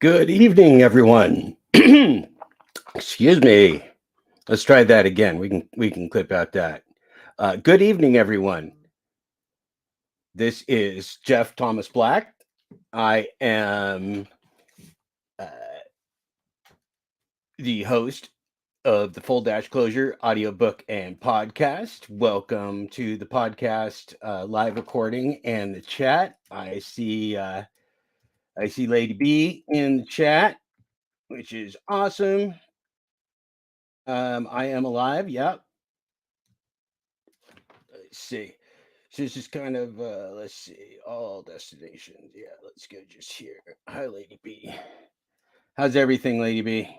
Good evening, everyone. Excuse me. Let's try that again. We can clip out that. Good evening, everyone. This is Jeff Thomas Black. I am uh, the host of the Full Dashclosure audiobook and podcast. Welcome to the podcast live recording and the chat. I see Lady B in the chat, which is awesome. I am alive. Yep. Let's see. So this is kind of let's see, all destinations. Yeah, let's go just here. Hi, Lady B. How's everything, Lady B?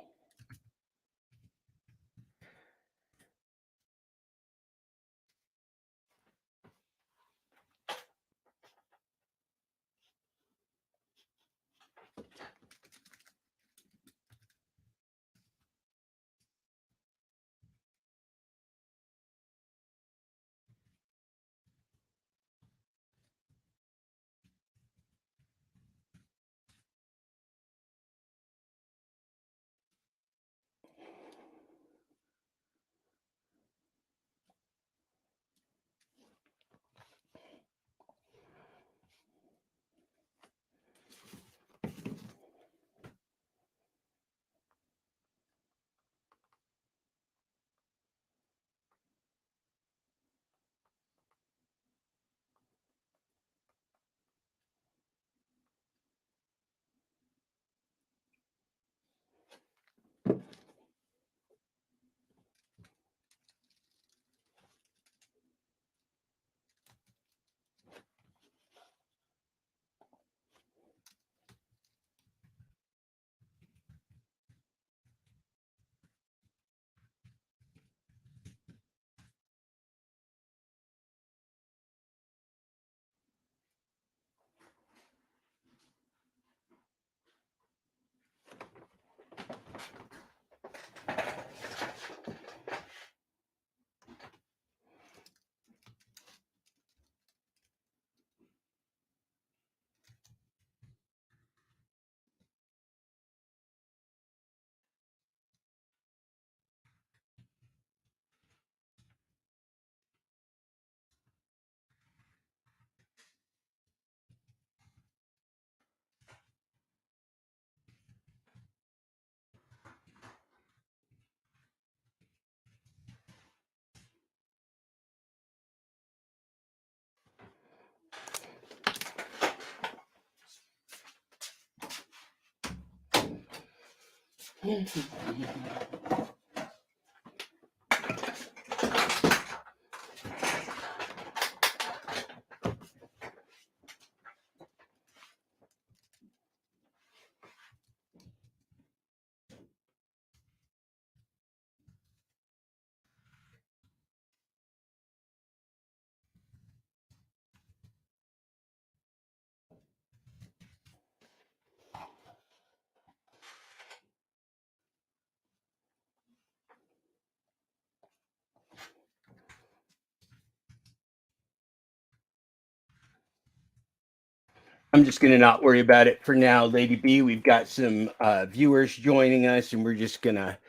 I'm just gonna not worry about it for now, Lady B. We've got some viewers joining us, and we're just gonna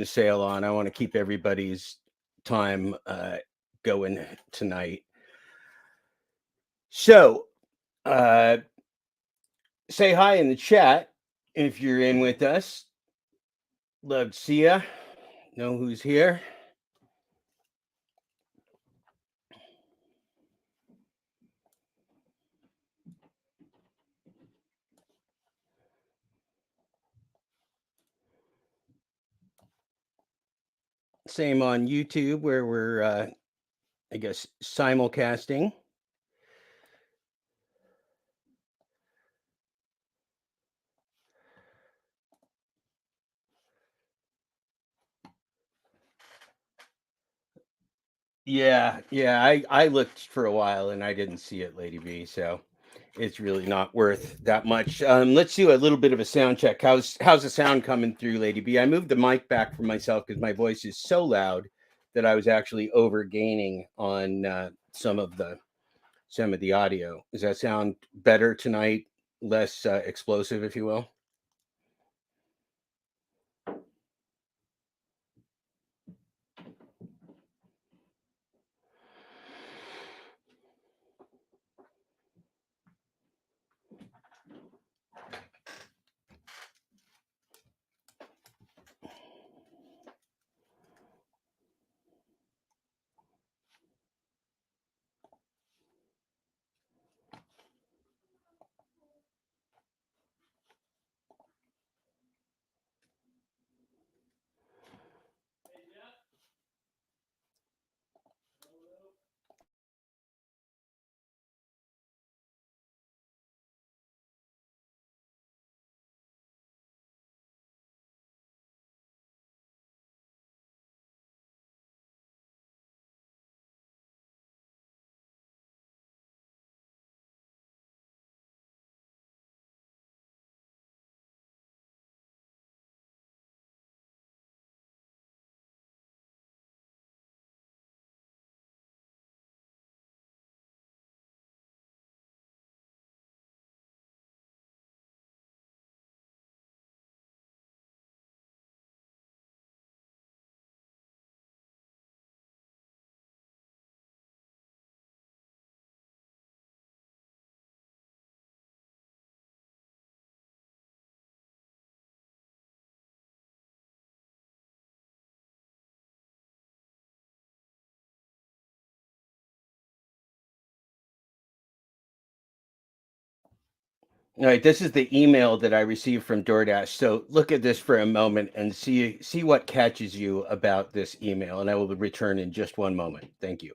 sail on. I want to keep everybody's time going tonight. So uh, say hi in the chat if you're in with us. Love to see ya. Know who's here. Same on YouTube where we're, I guess, simulcasting. Yeah. I looked for a while and I didn't see it, Lady B. So it's really not worth that much. Let's do a little bit of a sound check. How's the sound coming through, Lady B? I moved the mic back for myself because my voice is so loud that I was actually over gaining on some of the audio. Does that sound better tonight? Less explosive, if you will. All right, this is the email that I received from DoorDash. So look at this for a moment and see what catches you about this email, and I will return in just one moment. Thank you.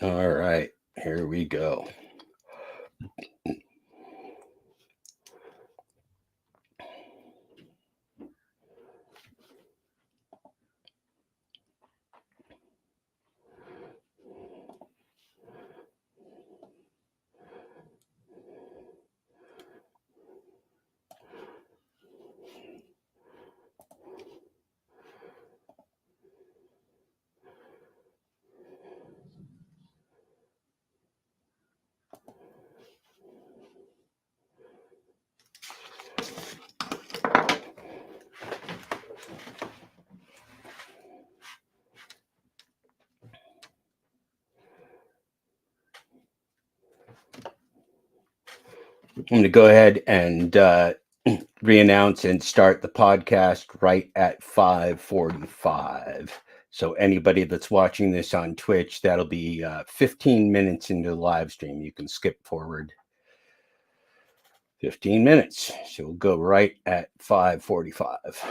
All right, here we go. I'm going to go ahead and re-announce and start the podcast right at 5:45. So anybody that's watching this on Twitch, that'll be 15 minutes into the live stream. You can skip forward 15 minutes. So we'll go right at 5:45.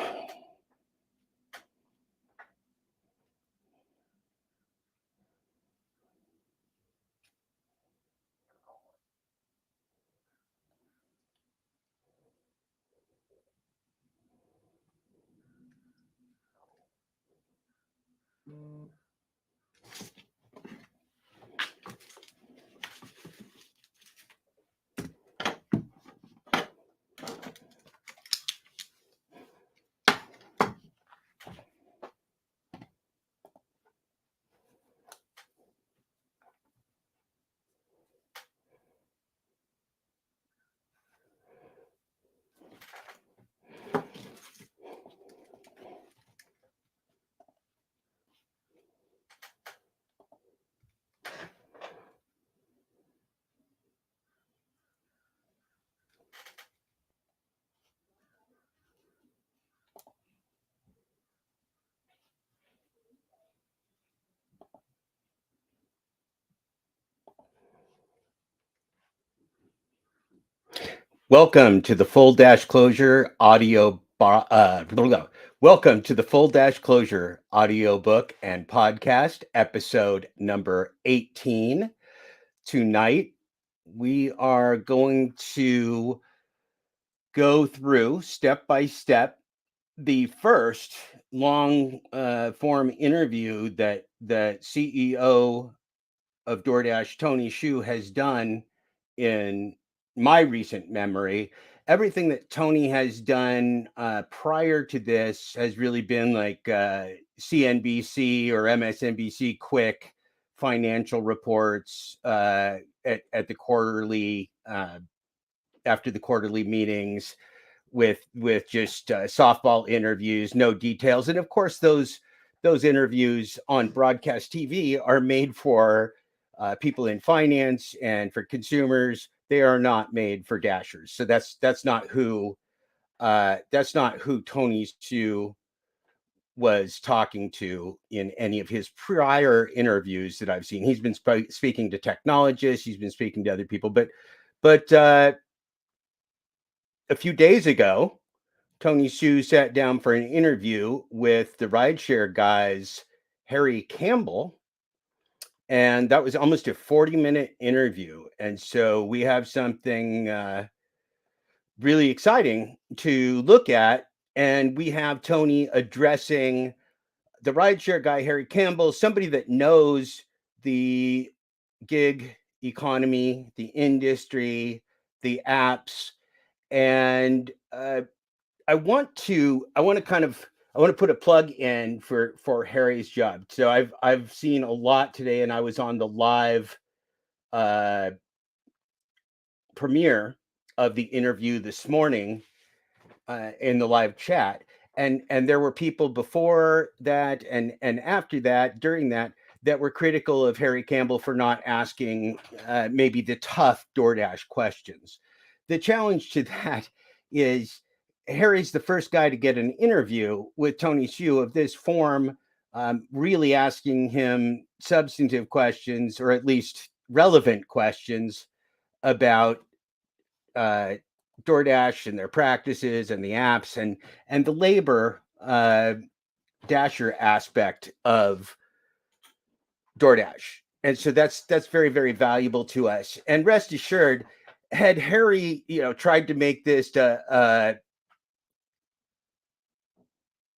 Welcome to the full dash closure welcome to the full dash closure audiobook and podcast episode number 18. Tonight we are going to go through step by step the first long form interview that the CEO of DoorDash, Tony Xu, has done in my recent memory. Everything that Tony has done prior to this has really been like CNBC or MSNBC quick financial reports at the quarterly after the quarterly meetings with just softball interviews, no details, and of course those interviews on broadcast TV are made for people in finance and for consumers. They are not made for dashers. So that's not who Tony Xu was talking to in any of his prior interviews that I've seen. He's been speaking to technologists. He's been speaking to other people, but a few days ago, Tony Xu sat down for an interview with the rideshare guys, Harry Campbell, and that was almost a 40-minute interview. And so we have something really exciting to look at. And we have Tony addressing the rideshare guy, Harry Campbell, somebody that knows the gig economy, the industry, the apps, and I want to put a plug in for Harry's job. So I've seen a lot today, and I was on the live uh, premiere of the interview this morning in the live chat, and there were people before that and after that, during that were critical of Harry Campbell for not asking maybe the tough DoorDash questions. The challenge to that is Harry's the first guy to get an interview with Tony Xu of this form, really asking him substantive questions or at least relevant questions about uh, DoorDash and their practices and the apps and the labor dasher aspect of DoorDash. And so that's very very valuable to us. And rest assured, had Harry tried to make this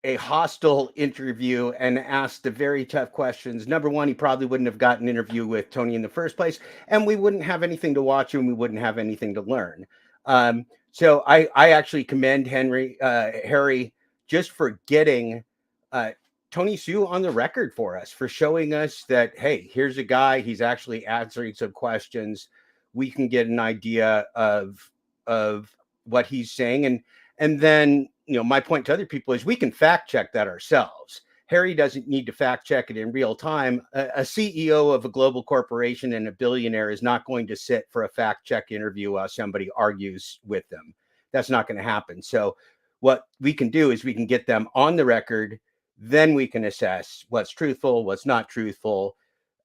a hostile interview and asked the very tough questions, number one, he probably wouldn't have gotten an interview with Tony in the first place, and we wouldn't have anything to watch and we wouldn't have anything to learn. So I actually commend Harry just for getting uh, Tony Xu on the record for us, for showing us that, hey, here's a guy, he's actually answering some questions. We can get an idea of what he's saying, and then my point to other people is we can fact check that ourselves. Harry doesn't need to fact check it in real time. A CEO of a global corporation and a billionaire is not going to sit for a fact check interview while somebody argues with them. That's not going to happen. So what we can do is we can get them on the record, then we can assess what's truthful, what's not truthful,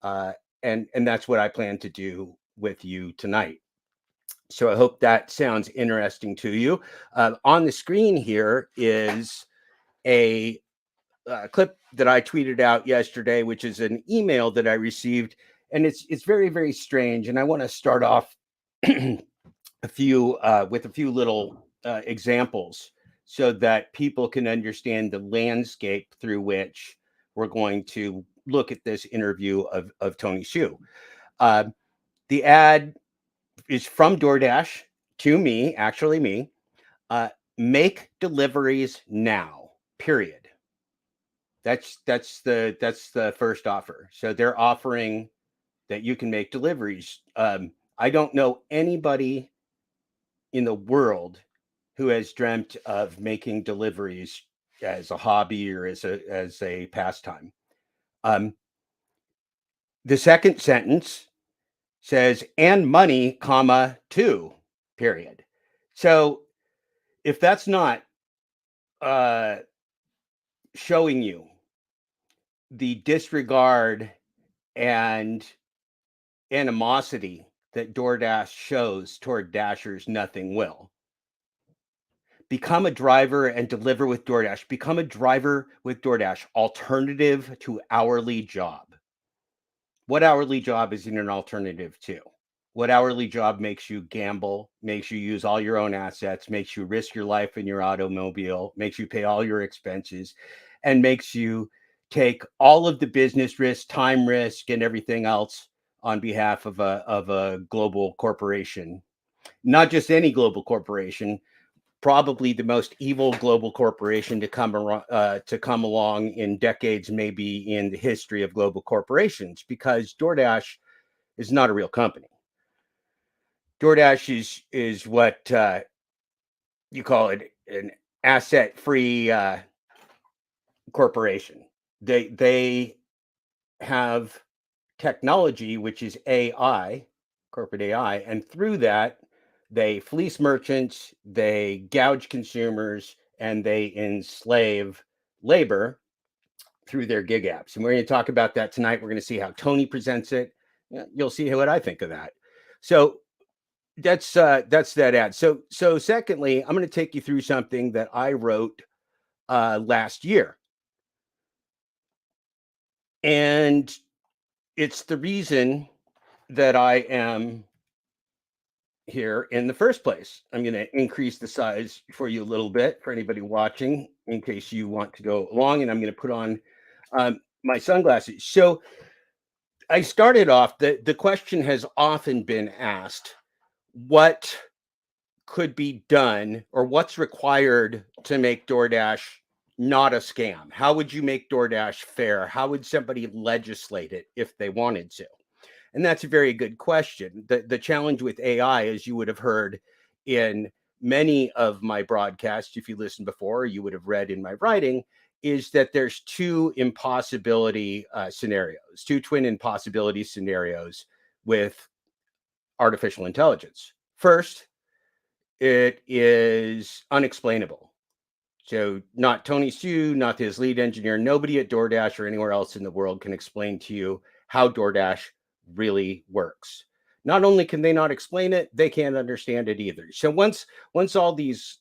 uh, and that's what I plan to do with you tonight. So I hope that sounds interesting to you. On the screen here is a clip that I tweeted out yesterday, which is an email that I received, and it's very very strange. And I want to start off a few with a few little examples so that people can understand the landscape through which we're going to look at this interview of Tony Xu. Uh, the ad is from DoorDash to me, actually me. Uh, Make deliveries now. Period. That's the first offer. So they're offering that you can make deliveries. I don't know anybody in the world who has dreamt of making deliveries as a hobby or as a pastime. Um, the second sentence says and money, comma too. Period. So if that's not uh, showing you the disregard and animosity that DoorDash shows toward Dashers, nothing will. Become a driver and deliver with DoorDash. Become a driver with DoorDash, alternative to hourly job. What hourly job isn't an alternative to? What hourly job makes you gamble, makes you use all your own assets, makes you risk your life in your automobile, makes you pay all your expenses, and makes you take all of the business risk, time risk, and everything else on behalf of a global corporation? Not just any global corporation, probably the most evil global corporation to come along in decades, maybe in the history of global corporations, because DoorDash is not a real company. DoorDash is what you call it, an asset free corporation. They have technology, which is AI, corporate AI, and through that they fleece merchants, they gouge consumers, and they enslave labor through their gig apps. And we're going to talk about that tonight. We're going to see how Tony presents it. You'll see what I think of that. So that's that ad. So secondly, I'm going to take you through something that I wrote last year, and it's the reason that I am here in the first place. I'm going to increase the size for you a little bit for anybody watching, in case you want to go along, and I'm going to put on my sunglasses. So I started off. The question has often been asked: what could be done, or what's required to make DoorDash not a scam? How would you make DoorDash fair? How would somebody legislate it if they wanted to? And that's a very good question. The challenge with AI, as you would have heard in many of my broadcasts, if you listened before, you would have read in my writing, is that there's two impossibility scenarios, two twin impossibility scenarios with artificial intelligence. First, it is unexplainable. So, not Tony Hsu, not his lead engineer, nobody at DoorDash or anywhere else in the world can explain to you how DoorDash really works. Not only can they not explain it, they can't understand it either. So once all these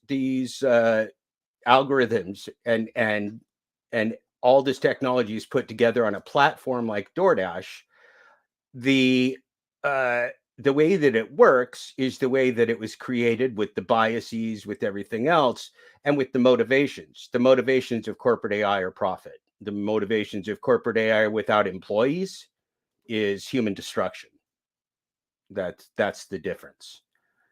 algorithms and all this technology is put together on a platform like DoorDash, the uh, the way that it works is the way that it was created, with the biases, with everything else, and with the motivations. The motivations of corporate AI are profit. The motivations of corporate AI without employees is human destruction. That's the difference.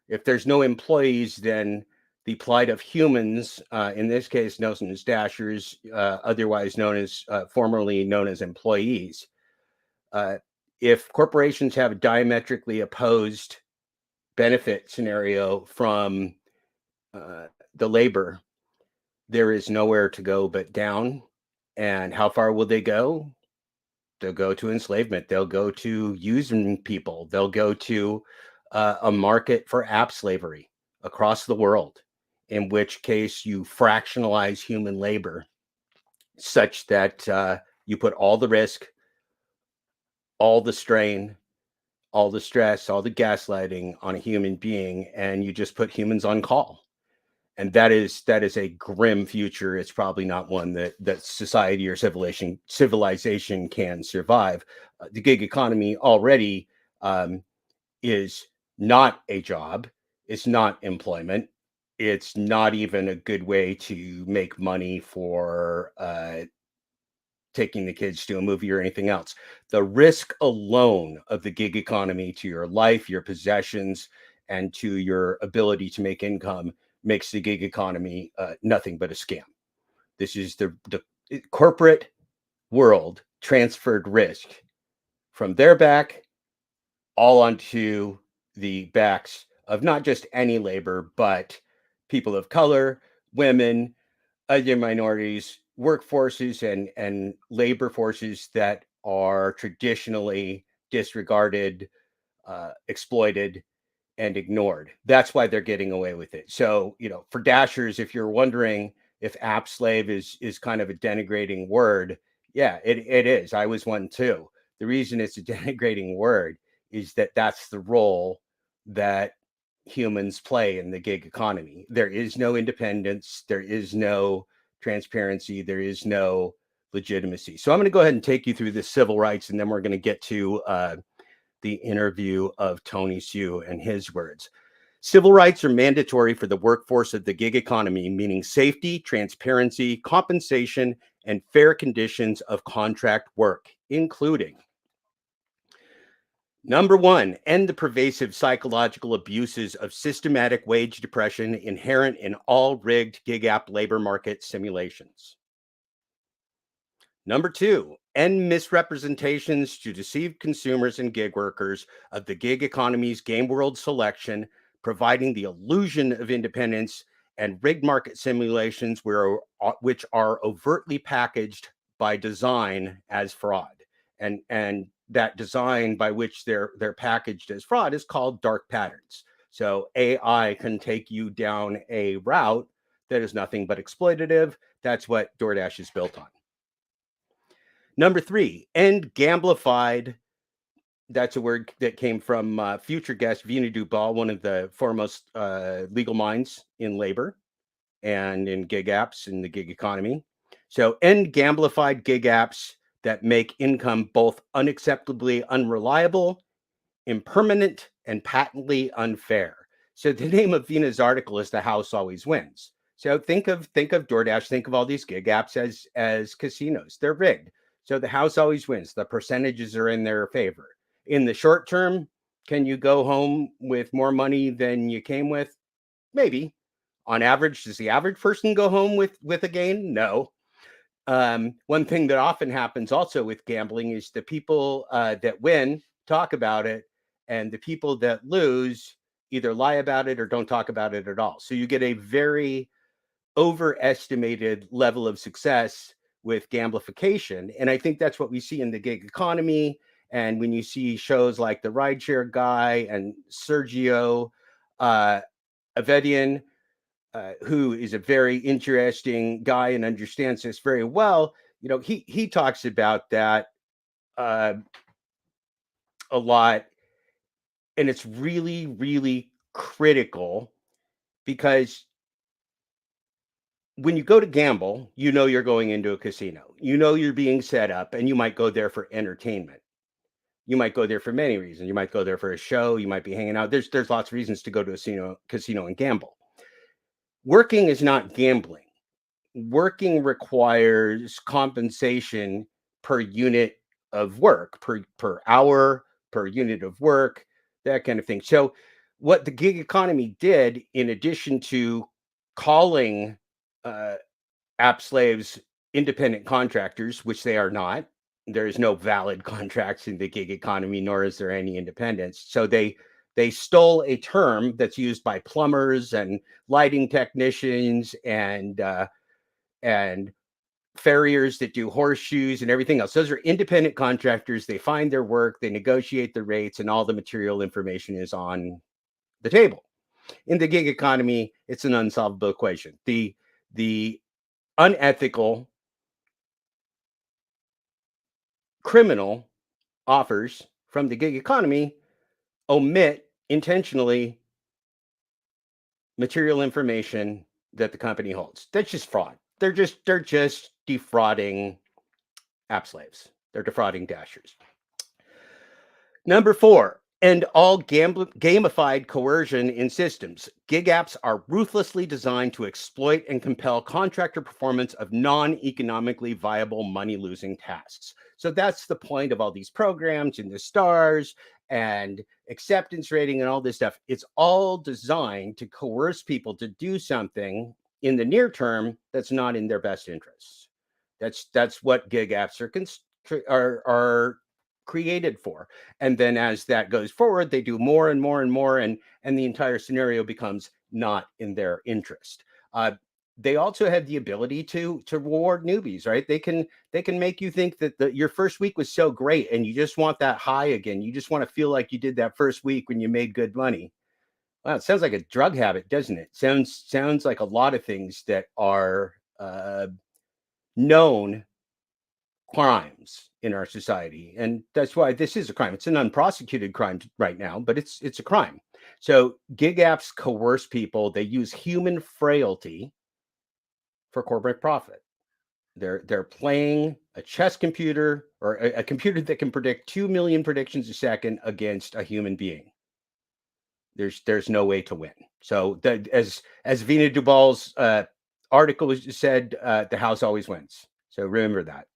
If there's no employees, then the plight of humans, in this case known as dashers, otherwise known as formerly known as employees, uh, if corporations have a diametrically opposed benefit scenario from the labor, there is nowhere to go but down. And how far will they go? They'll go to enslavement. They'll go to using people. They'll go to a market for app slavery across the world, in which case you fractionalize human labor such that you put all the risk, all the strain, all the stress, all the gaslighting on a human being, and you just put humans on call. And that is a grim future. It's probably not one that society or civilization can survive. The gig economy already is not a job. It's not employment. It's not even a good way to make money for taking the kids to a movie or anything else. The risk alone of the gig economy to your life, your possessions, and to your ability to make income makes the gig economy nothing but a scam. This is the corporate world transferred risk from their back all onto the backs of not just any labor, but people of color, women, other minorities, workforces, and labor forces that are traditionally disregarded, exploited, and ignored. That's why they're getting away with it. So, for dashers, if you're wondering if app slave is kind of a denigrating word, yeah, it is. I was one too. The reason it's a denigrating word is that that's the role that humans play in the gig economy. There is no independence, there is no transparency, there is no legitimacy. So I'm going to go ahead and take you through the civil rights, and then we're going to get to the interview of Tony Hsu and his words. Civil rights are mandatory for the workforce of the gig economy, meaning safety, transparency, compensation, and fair conditions of contract work, including number one, end the pervasive psychological abuses of systematic wage depression inherent in all rigged gig app labor market simulations. Number two, end misrepresentations to deceive consumers and gig workers of the gig economy's game world selection, providing the illusion of independence and rigged market simulations which are overtly packaged by design as fraud. And that design by which they're packaged as fraud is called dark patterns. So AI can take you down a route that is nothing but exploitative. That's what DoorDash is built on. Number three, end gamblified. That's a word that came from future guest Vina Dubal, one of the foremost legal minds in labor and in gig apps in the gig economy. So end gamblified gig apps that make income both unacceptably unreliable, impermanent, and patently unfair. So the name of Vina's article is "The House Always Wins." So think of DoorDash, think of all these gig apps as casinos. They're rigged. So the house always wins. The percentages are in their favor. In the short term, can you go home with more money than you came with? Maybe. On average, does the average person go home with a gain? No. One thing that often happens also with gambling is the people that win talk about it, and the people that lose either lie about it or don't talk about it at all. So you get a very overestimated level of success with gamblification. And I think that's what we see in the gig economy. And when you see shows like the Rideshare Guy and Sergio Avedian, who is a very interesting guy and understands this very well, he talks about that a lot. And it's really, really critical because when you go to gamble, you're going into a casino. You're being set up, and you might go there for entertainment. You might go there for many reasons. You might go there for a show. You might be hanging out. There's lots of reasons to go to a casino and gamble. Working is not gambling. Working requires compensation per unit of work, per hour, per unit of work, that kind of thing. So what the gig economy did, in addition to calling app slaves independent contractors, which they are not. There is no valid contracts in the gig economy, nor is there any independence. So they stole a term that's used by plumbers and lighting technicians and farriers that do horseshoes and everything else. Those are independent contractors. They find their work, they negotiate the rates, and all the material information is on the table. In the gig economy, it's an unsolvable equation. The unethical criminal offers from the gig economy omit intentionally material information that the company holds. That's just fraud. They're just defrauding app slaves. They're defrauding dashers. Number four, end all gamified coercion in systems. Gig apps are ruthlessly designed to exploit and compel contractor performance of non-economically viable money-losing tasks. So that's the point of all these programs and the stars and acceptance rating and all this stuff. It's all designed to coerce people to do something in the near term that's not in their best interests. That's what gig apps are created for. And then as that goes forward, they do more and more and more, and the entire scenario becomes not in their interest. They also have the ability to reward newbies, right? They can make you think that your first week was so great and you just want that high again. You just want to feel like you did that first week when you made good money. Wow, it sounds like a drug habit, doesn't it? Sounds like a lot of things that are known crimes in our society, and that's why this is a crime. It's an unprosecuted crime right now, but it's a crime. So gig apps coerce people. They use human frailty for corporate profit. They're playing a chess computer, or a computer that can predict 2 million predictions a second against a human being. There's no way to win. So as Vina Dubal's article said, the house always wins. So remember that.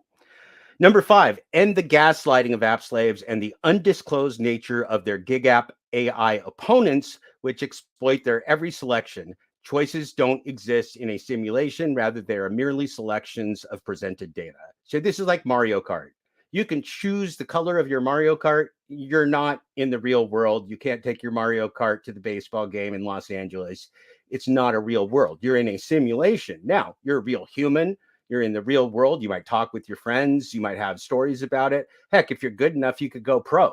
Number 5, end the gaslighting of app slaves and the undisclosed nature of their gig app AI opponents, which exploit their every selection. Choices don't exist in a simulation. Rather, they are merely selections of presented data. So this is like Mario Kart. You can choose the color of your Mario Kart. You're not in the real world. You can't take your Mario Kart to the baseball game in Los Angeles. It's not a real world. You're in a simulation. Now, you're a real human. You're in the real world. You might talk with your friends. You might have stories about it. Heck, if you're good enough, you could go pro.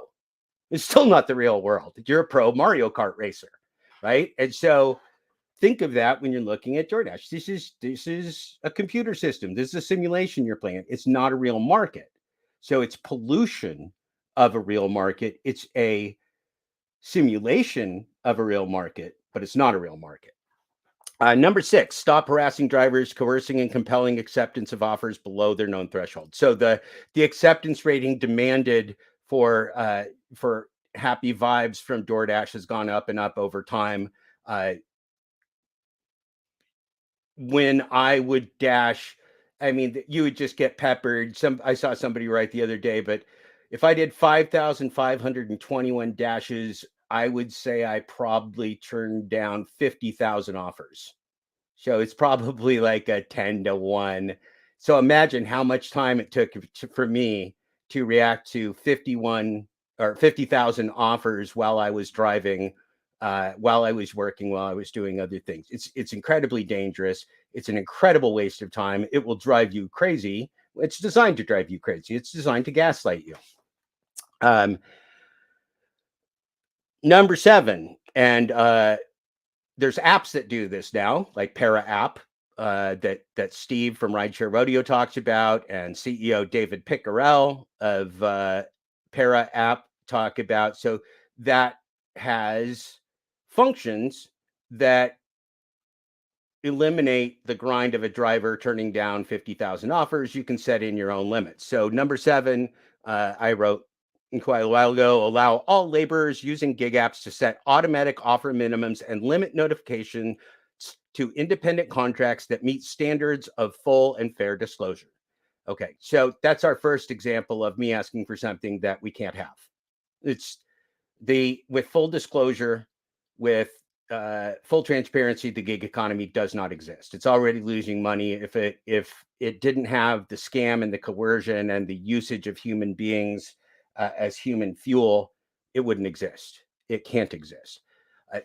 It's still not the real world. You're a pro Mario Kart racer, right? And so think of that when you're looking at DoorDash. This is a computer system. This is a simulation you're playing. It's not a real market. So it's pollution of a real market. It's a simulation of a real market, but it's not a real market. Number 6, stop harassing drivers, coercing and compelling acceptance of offers below their known threshold. So the acceptance rating demanded for happy vibes from DoorDash has gone up and up over time. When I would dash, I mean, you would just get peppered. I saw somebody write the other day, but if I did 5,521 dashes, I would say I probably turned down 50,000 offers. So it's probably like a 10-1. So imagine how much time it took for me to react to 51 or 50,000 offers while I was driving, while I was working, while I was doing other things. It's incredibly dangerous. It's an incredible waste of time. It will drive you crazy. It's designed to drive you crazy. It's designed to gaslight you. Number 7, and there's apps that do this now, like Para App, that Steve from Rideshare Rodeo talks about, and CEO David Pickerel of Para App talk about. So that has functions that eliminate the grind of a driver turning down 50,000 offers. You can set in your own limits. So number 7, I wrote quite a while ago, allow all laborers using gig apps to set automatic offer minimums and limit notification to independent contracts that meet standards of full and fair disclosure. Okay, so that's our first example of me asking for something that we can't have. It's with full disclosure, with full transparency, the gig economy does not exist. It's already losing money. If it didn't have the scam and the coercion and the usage of human beings as human fuel, it wouldn't exist. It can't exist.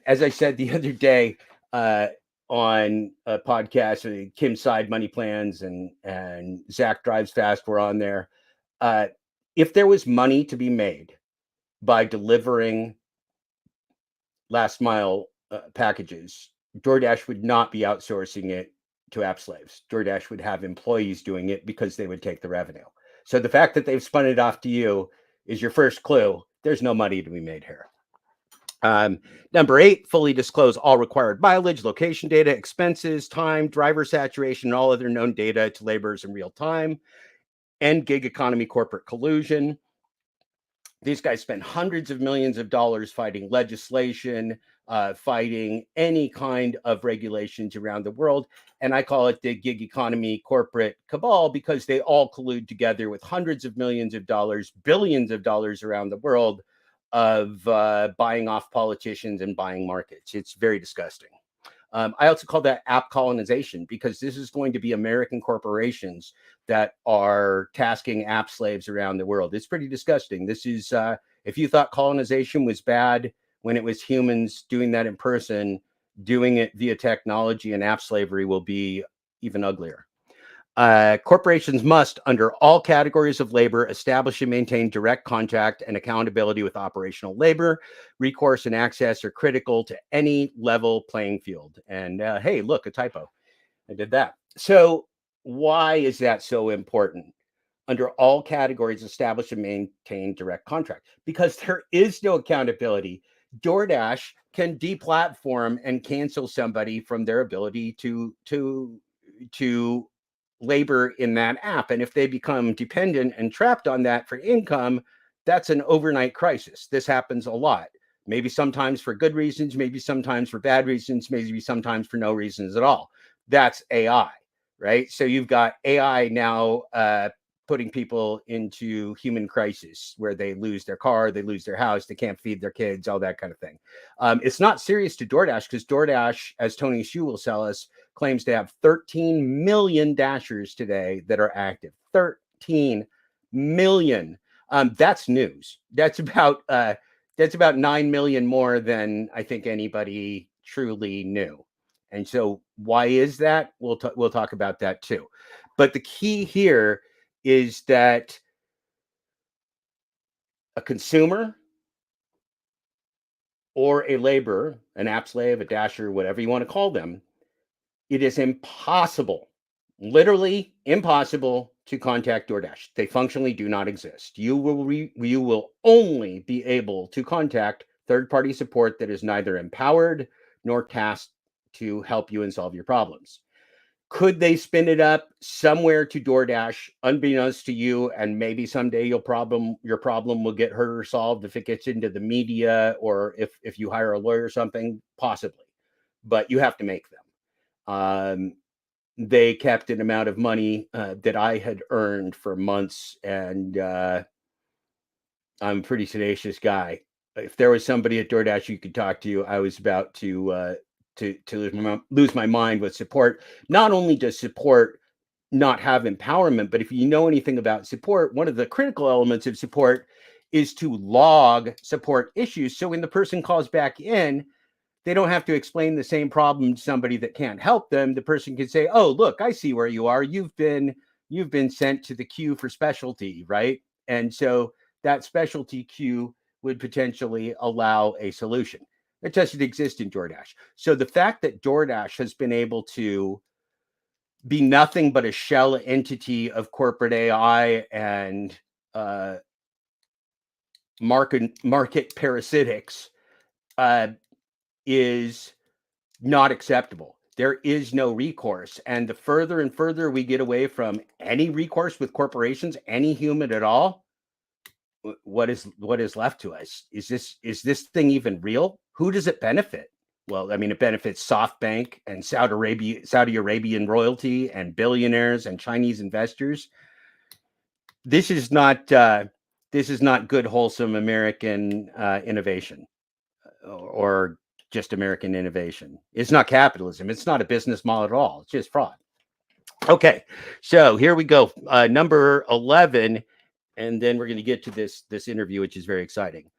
As I said the other day on a podcast, Kim Side Money Plans and Zach Drives Fast were on there. If there was money to be made by delivering last mile packages, DoorDash would not be outsourcing it to app slaves. DoorDash would have employees doing it because they would take the revenue. So the fact that they've spun it off to you is your first clue. There's no money to be made here. Number 8, fully disclose all required mileage, location data, expenses, time, driver saturation, and all other known data to laborers in real time. End gig economy corporate collusion. These guys spend hundreds of millions of dollars fighting legislation, fighting any kind of regulations around the world. And I call it the gig economy corporate cabal because they all collude together with hundreds of millions of dollars, billions of dollars around the world of buying off politicians and buying markets. It's very disgusting. I also call that app colonization because this is going to be American corporations that are tasking app slaves around the world. It's pretty disgusting. This is, if you thought colonization was bad when it was humans doing that in person, doing it via technology and app slavery will be even uglier. Corporations must, under all categories of labor, establish and maintain direct contact and accountability with operational labor. Recourse and access are critical to any level playing field. And hey, look, a typo. I did that. So why is that so important? under all categories, establish and maintain direct contract, because there is no accountability. DoorDash can deplatform and cancel somebody from their ability to labor in that app, and if they become dependent and trapped on that for income, that's an overnight crisis. This happens a lot. Maybe sometimes for good reasons, maybe sometimes for bad reasons, maybe sometimes for no reasons at all. That's AI, right? So you've got AI now putting people into human crisis where they lose their car, they lose their house, they can't feed their kids, all that kind of thing. It's not serious to DoorDash, because DoorDash, as Tony Hsu will sell us, claims to have 13 million Dashers today that are active. 13 million. That's news. That's about 9 million more than I think anybody truly knew. And so why is that? We'll talk about that too. But the key here is that a consumer or a laborer, an app slave, a dasher, whatever you want to call them, it is impossible, literally impossible, to contact DoorDash. They functionally do not exist. You will only be able to contact third-party support that is neither empowered nor tasked to help you and solve your problems. Could they spin it up somewhere to DoorDash, unbeknownst to you, and maybe someday your problem will get heard or solved if it gets into the media, or if you hire a lawyer or something? Possibly, but you have to make them. They kept an amount of money that I had earned for months, and I'm a pretty tenacious guy. If there was somebody at DoorDash you could talk to, I was about to lose my mind with support. Not only does support not have empowerment, but if you know anything about support, one of the critical elements of support is to log support issues. So when the person calls back in, they don't have to explain the same problem to somebody that can't help them. The person can say, "Oh, look, I see where you are. You've been sent to the queue for specialty, right?" And so that specialty queue would potentially allow a solution. It doesn't exist in DoorDash. So the fact that DoorDash has been able to be nothing but a shell entity of corporate AI and market parasitics is not acceptable. There is no recourse. And the further and further we get away from any recourse with corporations, any human at all, what is left to us? Is this thing even real? Who does it benefit? Well, I mean, it benefits SoftBank and Saudi Arabian royalty and billionaires and Chinese investors. This is not good, wholesome American innovation, or just American innovation. It's not capitalism. It's not a business model at all. It's just fraud. Okay, so here we go. Number 11, and then we're going to get to this interview, which is very exciting.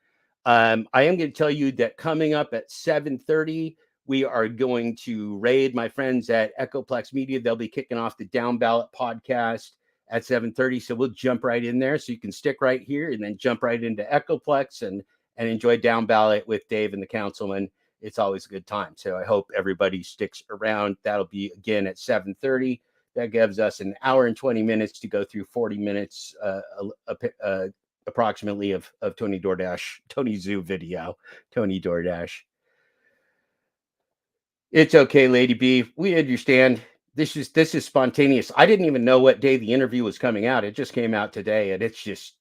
I am going to tell you that coming up at 7:30, we are going to raid my friends at Echoplex Media. They'll be kicking off the Down Ballot podcast at 7:30. So we'll jump right in there. So you can stick right here and then jump right into Echoplex and enjoy Down Ballot with Dave and the councilman. It's always a good time. So I hope everybody sticks around. That'll be again at 7:30. That gives us an hour and 20 minutes to go through 40 minutes approximately of Tony Zoo video, Tony DoorDash. It's okay, Lady B. We understand. This is spontaneous. I didn't even know what day the interview was coming out. It just came out today, and it's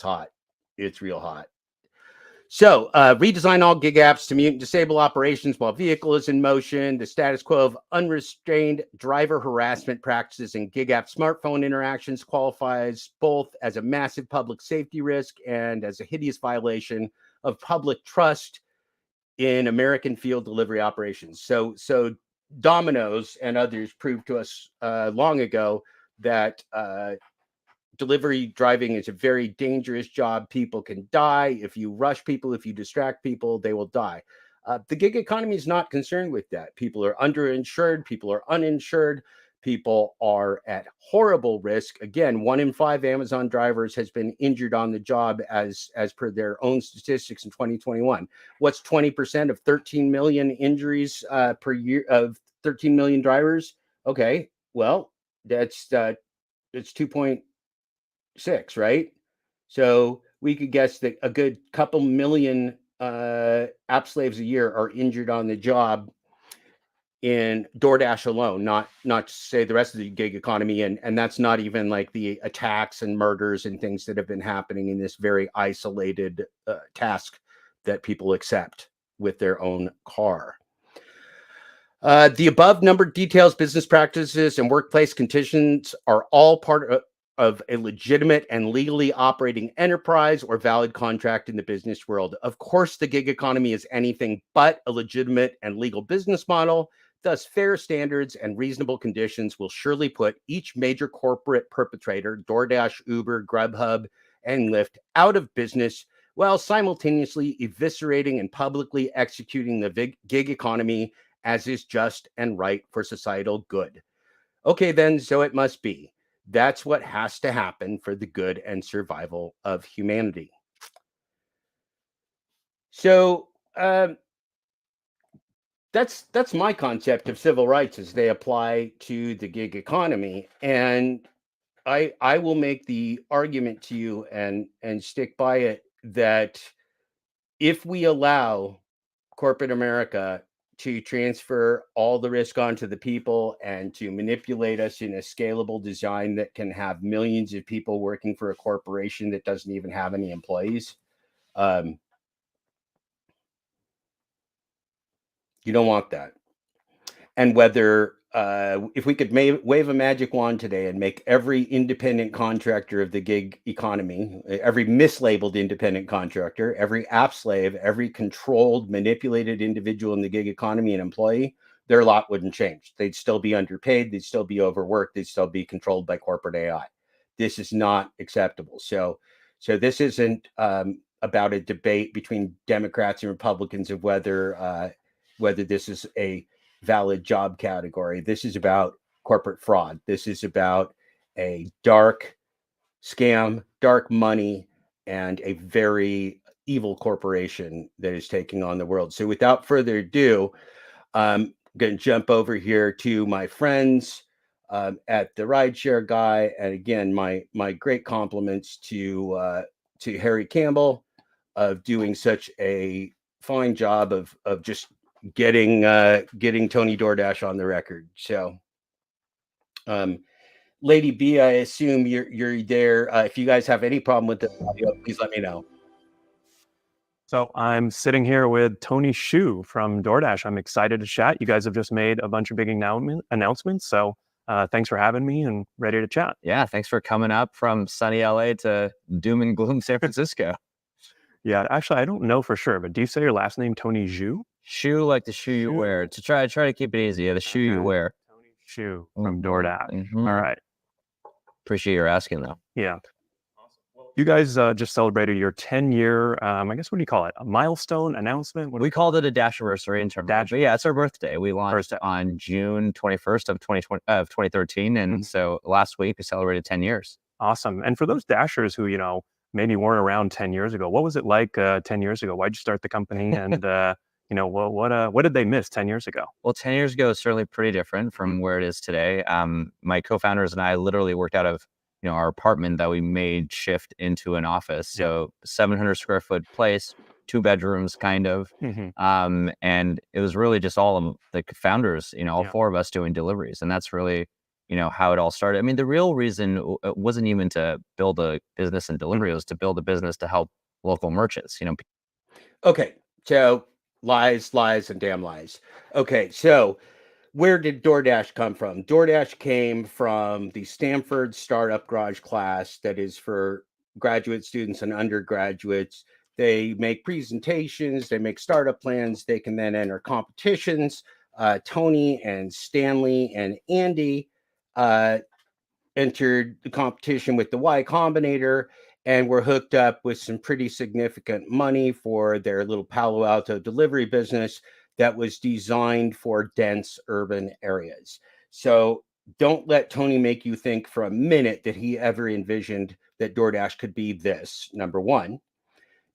hot. It's real hot. So redesign all gig apps to mute and disable operations while vehicle is in motion. The status quo of unrestrained driver harassment practices in gig app smartphone interactions qualifies both as a massive public safety risk and as a hideous violation of public trust in American field delivery operations. So Domino's and others proved to us long ago that delivery driving is a very dangerous job. People can die. If you rush people, if you distract people, they will die. The gig economy is not concerned with that. People are underinsured. People are uninsured. People are at horrible risk. Again, 1 in 5 Amazon drivers has been injured on the job as per their own statistics in 2021. What's 20% of 13 million injuries per year of 13 million drivers? Okay, well, that's it's 2.6, right? So we could guess that a good couple million app slaves a year are injured on the job in DoorDash alone, not to say the rest of the gig economy, and that's not even like the attacks and murders and things that have been happening in this very isolated task that people accept with their own car. The above numbered details, business practices, and workplace conditions are all part of a legitimate and legally operating enterprise or valid contract in the business world. Of course, the gig economy is anything but a legitimate and legal business model. Thus, fair standards and reasonable conditions will surely put each major corporate perpetrator, DoorDash, Uber, Grubhub, and Lyft, out of business while simultaneously eviscerating and publicly executing the gig economy as is just and right for societal good. Okay, then, so it must be. That's what has to happen for the good and survival of humanity. So that's my concept of civil rights as they apply to the gig economy, and I will make the argument to you and stick by it that if we allow corporate America to transfer all the risk onto the people and to manipulate us in a scalable design that can have millions of people working for a corporation that doesn't even have any employees. You don't want that. And whether if we could wave a magic wand today and make every independent contractor of the gig economy, every mislabeled independent contractor, every app slave, every controlled, manipulated individual in the gig economy an employee, their lot wouldn't change. They'd still be underpaid. They'd still be overworked. They'd still be controlled by corporate AI. This is not acceptable. So this isn't about a debate between Democrats and Republicans of whether this is a valid job category. This is about corporate fraud. This is about a dark scam, dark money, and a very evil corporation that is taking on the world. So without further ado, I'm going to jump over here to my friends at the Rideshare Guy. And again, my great compliments to Harry Campbell of doing such a fine job of just getting Tony DoorDash on the record. So, Lady B, I assume you're there. If you guys have any problem with the audio, please let me know. So I'm sitting here with Tony Xu from DoorDash. I'm excited to chat. You guys have just made a bunch of big announcements. So thanks for having me and ready to chat. Yeah, thanks for coming up from sunny LA to doom and gloom San Francisco. Yeah, actually, I don't know for sure, but do you say your last name Tony Xu? Shoe like the shoe you wear. To try to keep it easy. Yeah, the shoe you wear. Tony Xu from DoorDash. All right. Appreciate your asking, though. Yeah. You guys just celebrated your 10-year, I guess, what do you call it? A milestone announcement? We called it a Dashiversary in terms of, but yeah, it's our birthday. We launched on June 21st of 2013. And so last week we celebrated 10 years. Awesome. And for those Dashers who, maybe weren't around 10 years ago, what was it like 10 years ago? Why'd you start the company? And, what did they miss 10 years ago? Well, 10 years ago is certainly pretty different from where it is today. My co-founders and I literally worked out of our apartment that we made shift into an office. So 700 square foot place, 2 bedrooms kind of. And it was really just all of the founders, all 4 of us doing deliveries. And that's really, how it all started. I mean, the real reason wasn't even to build a business in delivery. It was to build a business to help local merchants, Okay. So lies, and damn lies. Okay. So where did DoorDash come from? DoorDash came from the Stanford Startup Garage class that is for graduate students and undergraduates. They make presentations, they make startup plans, they can then enter competitions. Tony and Stanley and Andy entered the competition with the Y Combinator and were hooked up with some pretty significant money for their little Palo Alto delivery business that was designed for dense urban areas. So don't let Tony make you think for a minute that he ever envisioned that DoorDash could be this, number one.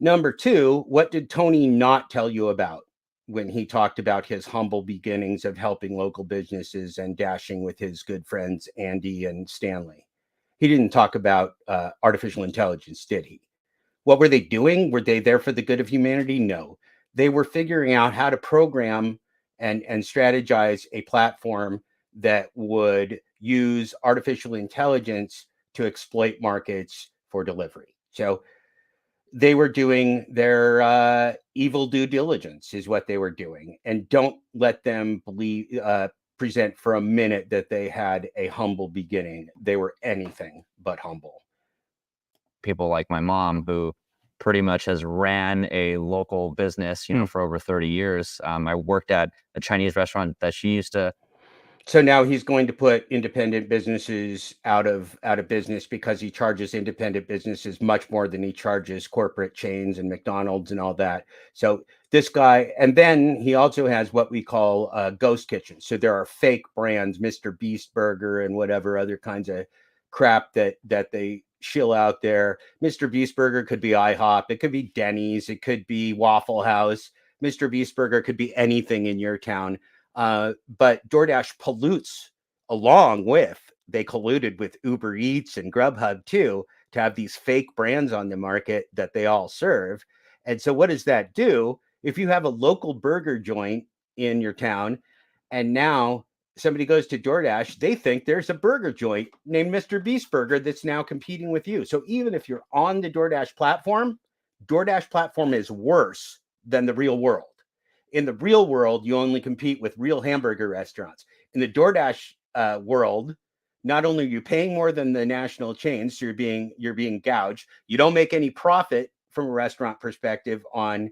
Number two, what did Tony not tell you about when he talked about his humble beginnings of helping local businesses and dashing with his good friends, Andy and Stanley? He didn't talk about artificial intelligence, did he? What were they doing? Were they there for the good of humanity? No. They were figuring out how to program and strategize a platform that would use artificial intelligence to exploit markets for delivery. So they were doing their evil due diligence, is what they were doing. And don't let them present for a minute that they had a humble beginning. They were anything but humble. People like my mom, who pretty much has ran a local business, for over 30 years. I worked at a Chinese restaurant that she used to. So now he's going to put independent businesses out of business because he charges independent businesses much more than he charges corporate chains and McDonald's and all that. So this guy, and then he also has what we call ghost kitchens. So there are fake brands, Mr. Beast Burger and whatever other kinds of crap that they shill out there. Mr. Beast Burger could be IHOP, it could be Denny's, it could be Waffle House. Mr. Beast Burger could be anything in your town. But DoorDash pollutes they colluded with Uber Eats and Grubhub too, to have these fake brands on the market that they all serve. And so what does that do? If you have a local burger joint in your town and now somebody goes to DoorDash, they think there's a burger joint named Mr. Beast Burger that's now competing with you. So even if you're on the DoorDash platform is worse than the real world. In the real world, you only compete with real hamburger restaurants. In the DoorDash world, not only are you paying more than the national chains, so you're being gouged. You don't make any profit from a restaurant perspective on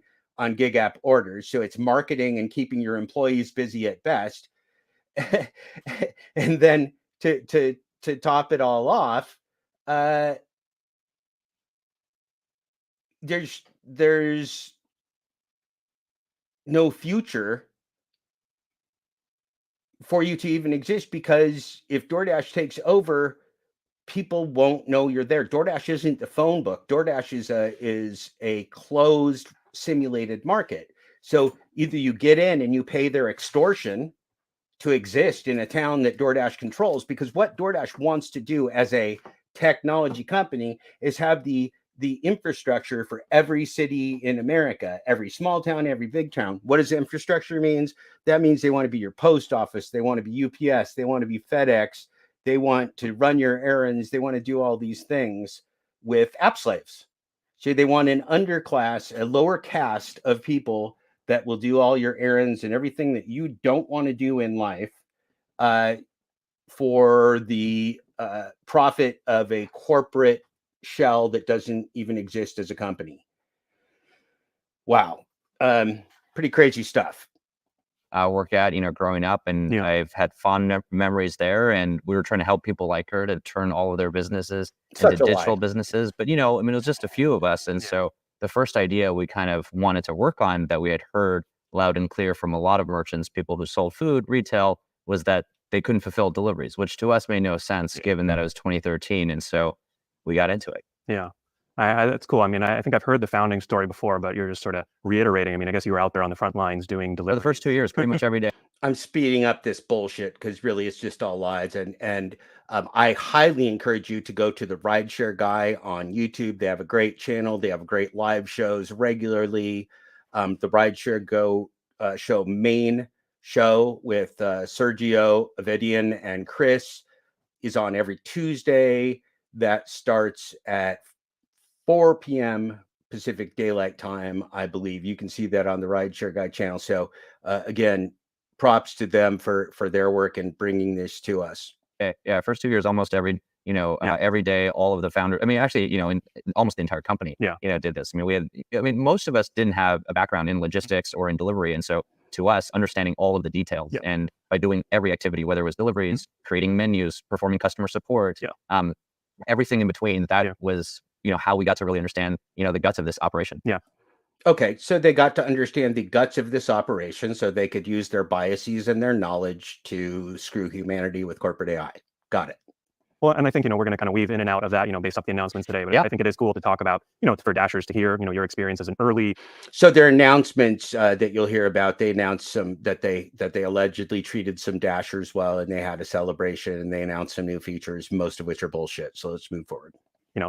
gig app orders. So it's marketing and keeping your employees busy at best. And then to top it all off, there's no future for you to even exist, because if DoorDash takes over, people won't know you're there. DoorDash isn't the phone book. DoorDash is a closed simulated market. So either you get in and you pay their extortion to exist in a town that DoorDash controls, because what DoorDash wants to do as a technology company is have the infrastructure for every city in America, every small town, every big town. What does infrastructure means? That means they want to be your post office. They want to be UPS. They want to be FedEx. They want to run your errands. They want to do all these things with app slaves. So they want an underclass, a lower caste of people that will do all your errands and everything that you don't want to do in life for the profit of a corporate shell that doesn't even exist as a company. Wow. Pretty crazy stuff. Work at, growing up, and I've had fond memories there. And we were trying to help people like her to turn all of their businesses into digital businesses. But, it was just a few of us. And so the first idea we kind of wanted to work on, that we had heard loud and clear from a lot of merchants, people who sold food, retail, was that they couldn't fulfill deliveries, which to us made no sense given that it was 2013. And so we got into it. Yeah. That's cool. I mean, I think I've heard the founding story before, but you're just sort of reiterating. I mean, I guess you were out there on the front lines doing delivery. For the first 2 years, pretty much every day. I'm speeding up this bullshit because really it's just all lies. And I highly encourage you to go to the Rideshare Guy on YouTube. They have a great channel. They have great live shows regularly. The Rideshare Go show main show with Sergio, Avidian, and Chris is on every Tuesday. That starts at 4 p.m. Pacific Daylight Time, I believe. You can see that on the Rideshare Guy channel. So again, props to them for their work in bringing this to us. Yeah, first 2 years, almost every day, all of the founders. I mean, actually, in almost the entire company, did this. I mean, most of us didn't have a background in logistics or in delivery, and so to us, understanding all of the details and by doing every activity, whether it was deliveries, creating menus, performing customer support, everything in between, that was how we got to really understand the guts of this operation. Okay, so they got to understand the guts of this operation so they could use their biases and their knowledge to screw humanity with corporate AI. Got it. Well, and I think, we're going to kind of weave in and out of that, based off the announcements today. But Yeah. I think it is cool to talk about, for Dashers to hear, your experience as an early. So their announcements that you'll hear about, they announced some that they allegedly treated some Dashers well, and they had a celebration, and they announced some new features, most of which are bullshit. So let's move forward.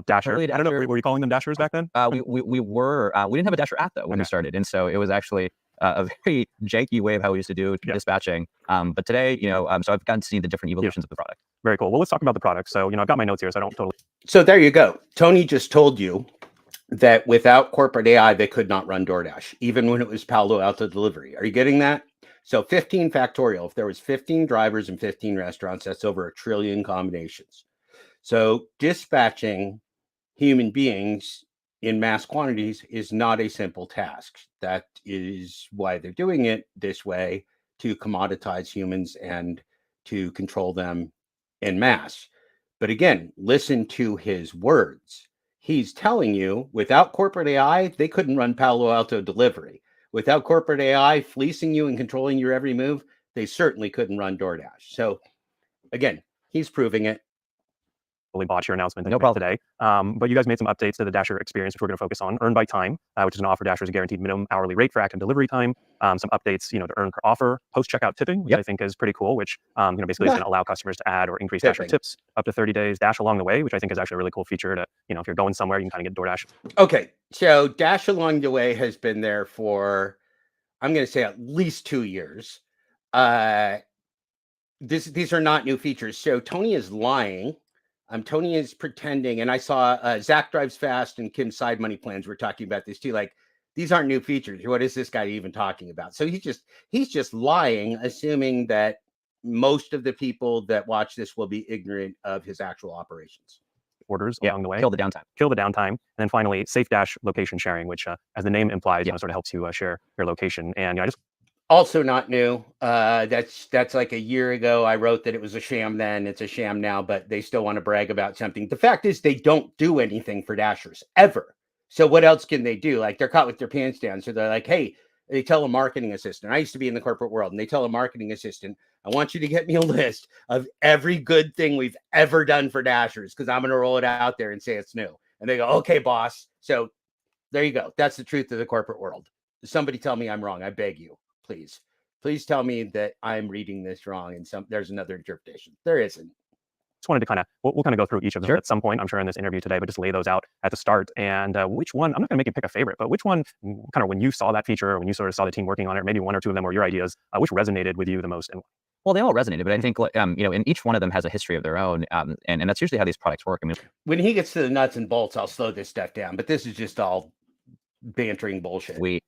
Dasher. Totally I don't know. Dasher. Were you calling them Dashers back then? We didn't have a Dasher app though when we Okay. started, and so it was actually a very janky way of how we used to do dispatching. But today, so I've gotten to see the different evolutions of the product. Very cool. Well, let's talk about the product. So, I've got my notes here, so I don't totally. So there you go. Tony just told you that without corporate AI, they could not run DoorDash, even when it was Palo Alto delivery. Are you getting that? So 15 factorial. If there was 15 drivers and 15 restaurants, that's over 1 trillion combinations. So dispatching human beings in mass quantities is not a simple task. That is why they're doing it this way, to commoditize humans and to control them en masse. But again, listen to his words. He's telling you without corporate AI, they couldn't run Palo Alto delivery. Without corporate AI fleecing you and controlling your every move, they certainly couldn't run DoorDash. So again, he's proving it. Botch your announcement No problem. today. But you guys made some updates to the Dasher experience, which we're going to focus on. Earn by time, which is an offer Dashers a guaranteed minimum hourly rate for active delivery time. Some updates, to earn per offer. Post checkout tipping, which I think is pretty cool. Which basically is going to allow customers to add or increase Dasher tips up to 30 days. Dash along the way, which I think is actually a really cool feature. To if you're going somewhere, you can kind of get DoorDash. Okay, so Dash along the way has been there for, I'm going to say, at least 2 years. These are not new features. So Tony is lying. Tony is pretending, and I saw Zach Drives Fast and Kim's Side Money Plans were talking about this too. Like, these aren't new features. What is this guy even talking about? So he's just lying, assuming that most of the people that watch this will be ignorant of his actual operations. Orders along the way. Kill the downtime. And then finally, Safe Dash location sharing, which, as the name implies, sort of helps you share your location. And I just. Also not new. That's like a year ago. I wrote that it was a sham then. It's a sham now, but they still want to brag about something. The fact is they don't do anything for Dashers ever. So what else can they do? Like, they're caught with their pants down. So they're like, hey, they tell a marketing assistant. I used to be in the corporate world, and they tell a marketing assistant, I want you to get me a list of every good thing we've ever done for Dashers, because I'm going to roll it out there and say it's new. And they go, okay, boss. So there you go. That's the truth of the corporate world. Somebody tell me I'm wrong. I beg you. Please tell me that I'm reading this wrong and there's another interpretation. There isn't. Just wanted to kind of, we'll kind of go through each of them at some point, I'm sure, in this interview today, but just lay those out at the start. And which one, I'm not going to make you pick a favorite, but which one, kind of when you saw that feature, or when you sort of saw the team working on it, or maybe one or two of them were your ideas, which resonated with you the most? And well, they all resonated, but I think, and each one of them has a history of their own. And that's usually how these products work. I mean, when he gets to the nuts and bolts, I'll slow this stuff down, but this is just all bantering bullshit. We,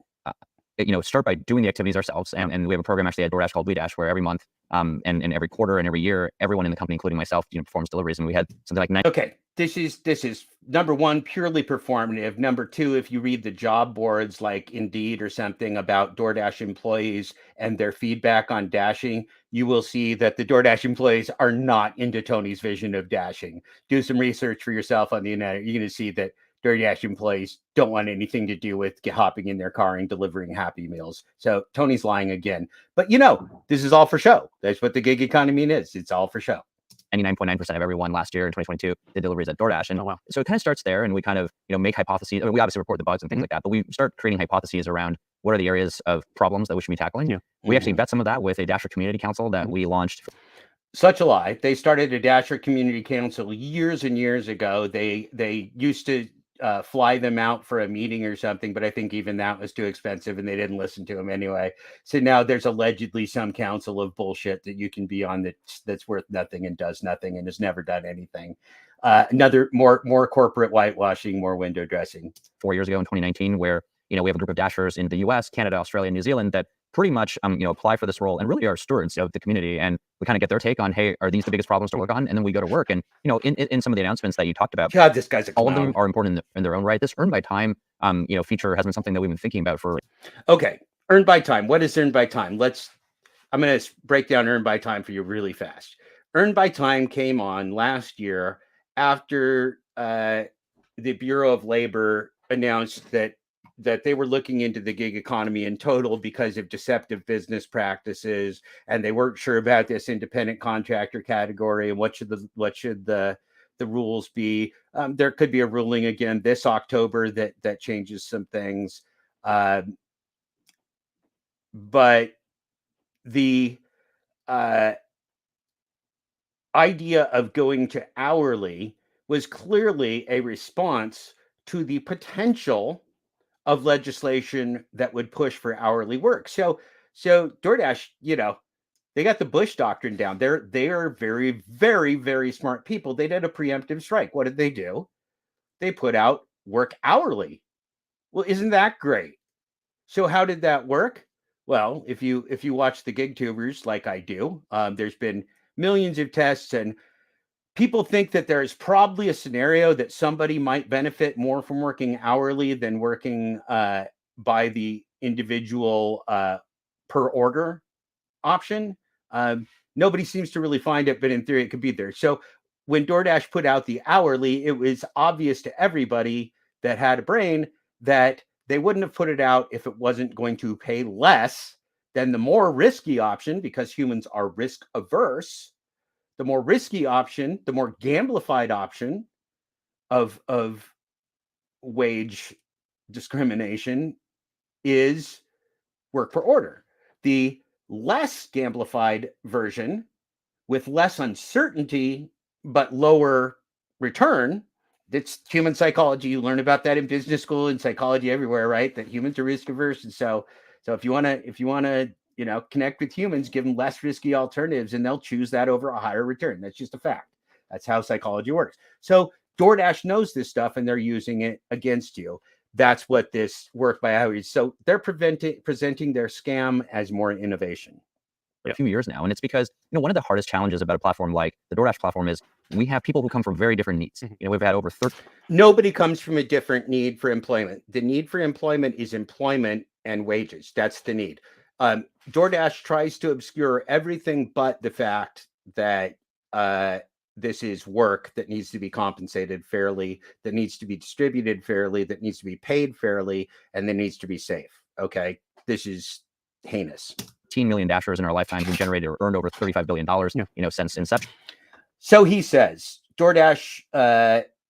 start by doing the activities ourselves. And we have a program actually at DoorDash called WeDash, where every month and every quarter and every year, everyone in the company, including myself, performs deliveries. And we had something like 9. Okay. This is number one, purely performative. Number two, if you read the job boards like Indeed or something about DoorDash employees and their feedback on dashing, you will see that the DoorDash employees are not into Tony's vision of dashing. Do some research for yourself on the internet. You're going to see that DoorDash employees don't want anything to do with hopping in their car and delivering Happy Meals. So Tony's lying again. But this is all for show. That's what the gig economy is. It's all for show. 99.9% of everyone last year in 2022 did deliveries at DoorDash. And so it kind of starts there, and we kind of, make hypotheses. I mean, we obviously report the bugs and things like that, but we start creating hypotheses around what are the areas of problems that we should be tackling. We actually vet some of that with a Dasher Community Council that we launched. Such a lie. They started a Dasher Community Council years and years ago. They used to fly them out for a meeting or something, but I think even that was too expensive and they didn't listen to them anyway. So now there's allegedly some council of bullshit that you can be on that's worth nothing and does nothing and has never done anything. Another more corporate whitewashing, more window dressing. 4 years ago in 2019, where we have a group of Dashers in the US, Canada, Australia, and New Zealand that pretty much apply for this role and really are stewards of the community. And we kind of get their take on, hey, are these the biggest problems to work on? And then we go to work. And in some of the announcements that you talked about, God, this guy's a clown. All of them are important in their own right. This earn by time feature has been something that we've been thinking about for. Okay, earn by time. What is earn by time? I'm going to break down earn by time for you really fast. Earn by time came on last year after the Bureau of Labor announced that that they were looking into the gig economy in total because of deceptive business practices, and they weren't sure about this independent contractor category and what should the rules be. There could be a ruling again this October that changes some things, but the idea of going to hourly was clearly a response to the potential of legislation that would push for hourly work. So DoorDash, they got the Bush doctrine down. They are very, very, very smart people. They did a preemptive strike. What did they do? They put out work hourly. Well, isn't that great? So how did that work? Well, if you watch the gig tubers like I do, there's been millions of tests, and people think that there is probably a scenario that somebody might benefit more from working hourly than working by the individual per order option. Nobody seems to really find it, but in theory, it could be there. So when DoorDash put out the hourly, it was obvious to everybody that had a brain that they wouldn't have put it out if it wasn't going to pay less than the more risky option, because humans are risk averse. The more risky option, the more gamblified option of wage discrimination is work per order. The less gamblified version with less uncertainty but lower return. It's human psychology. You learn about that in business school and psychology everywhere, right? That humans are risk averse, and so if you want to connect with humans, give them less risky alternatives, and they'll choose that over a higher return. That's just a fact. That's how psychology works. So DoorDash knows this stuff, and they're using it against you. That's what this work by hourly. So they're presenting their scam as more innovation. A few years now, and it's because one of the hardest challenges about a platform like the DoorDash platform is we have people who come from very different needs. We've had over 30. Nobody comes from a different need for employment. The need for employment is employment and wages. That's the need. DoorDash tries to obscure everything but the fact that this is work that needs to be compensated fairly, that needs to be distributed fairly, that needs to be paid fairly, and that needs to be safe. Okay, this is heinous. 18 million Dashers in our lifetime who generated or earned over $35 billion, since inception. So he says, DoorDash,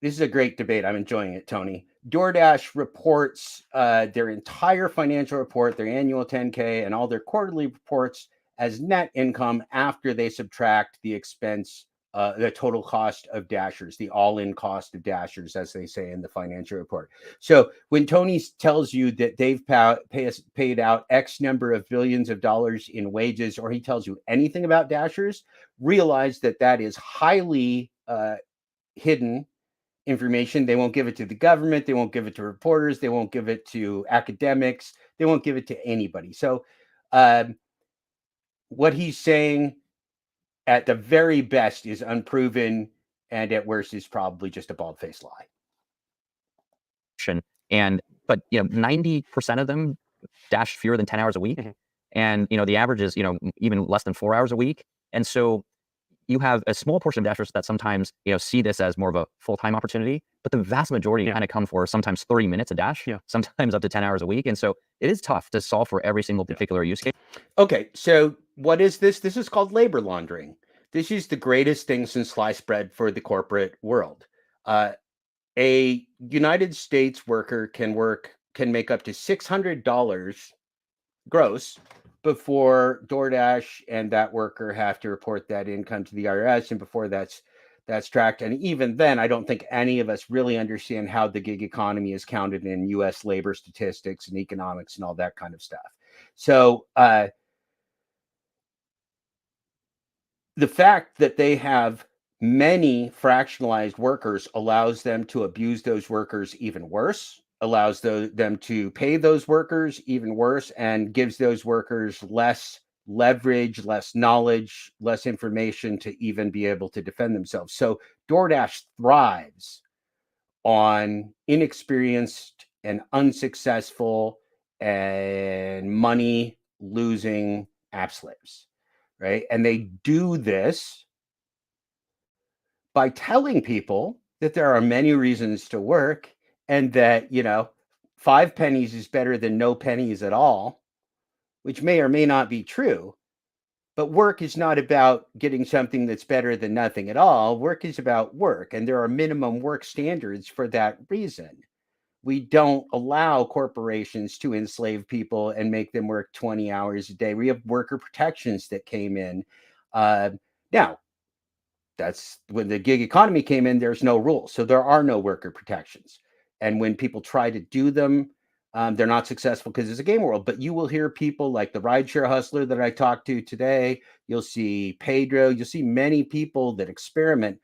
this is a great debate. I'm enjoying it, Tony. DoorDash reports their entire financial report, their annual 10K, and all their quarterly reports as net income after they subtract the expense, the total cost of Dashers, the all-in cost of Dashers, as they say in the financial report. So when Tony tells you that they've paid out X number of billions of dollars in wages, or he tells you anything about Dashers, realize that that is highly hidden information. They won't give it to the government. They won't give it to reporters. They won't give it to academics. They won't give it to anybody. So what he's saying at the very best is unproven, and at worst is probably just a bald-faced lie. But 90% of them dash fewer than 10 hours a week. And the average is even less than 4 hours a week. And so you have a small portion of dashers that sometimes see this as more of a full-time opportunity, but the vast majority kind of come for sometimes 30 minutes a dash, sometimes up to 10 hours a week. And so it is tough to solve for every single particular use case. Okay, so what is this? This is called labor laundering. This is the greatest thing since sliced bread for the corporate world. A United States worker can make up to $600 gross before DoorDash and that worker have to report that income to the IRS, and before that's tracked. And even then, I don't think any of us really understand how the gig economy is counted in U.S. labor statistics and economics and all that kind of stuff. So the fact that they have many fractionalized workers allows them to abuse those workers even worse, allows them to pay those workers even worse, and gives those workers less leverage, less knowledge, less information to even be able to defend themselves. So DoorDash thrives on inexperienced and unsuccessful and money losing app slaves. Right. And they do this by telling people that there are many reasons to work, and that, 5 pennies is better than no pennies at all, which may or may not be true. But work is not about getting something that's better than nothing at all. Work is about work, and there are minimum work standards for that reason. We don't allow corporations to enslave people and make them work 20 hours a day. We have worker protections that came in. Now, that's when the gig economy came in, there's no rules. So there are no worker protections. And when people try to do them, they're not successful because it's a game world. But you will hear people like the rideshare hustler that I talked to today. You'll see Pedro. You'll see many people that experiment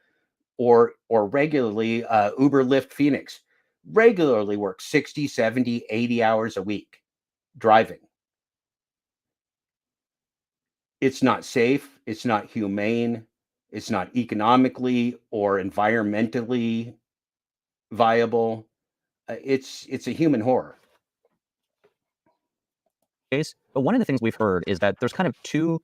or regularly Uber, Lyft, Phoenix regularly work 60, 70, 80 hours a week driving. It's not safe. It's not humane. It's not economically or environmentally viable. It's a human horror. But one of the things we've heard is that there's kind of two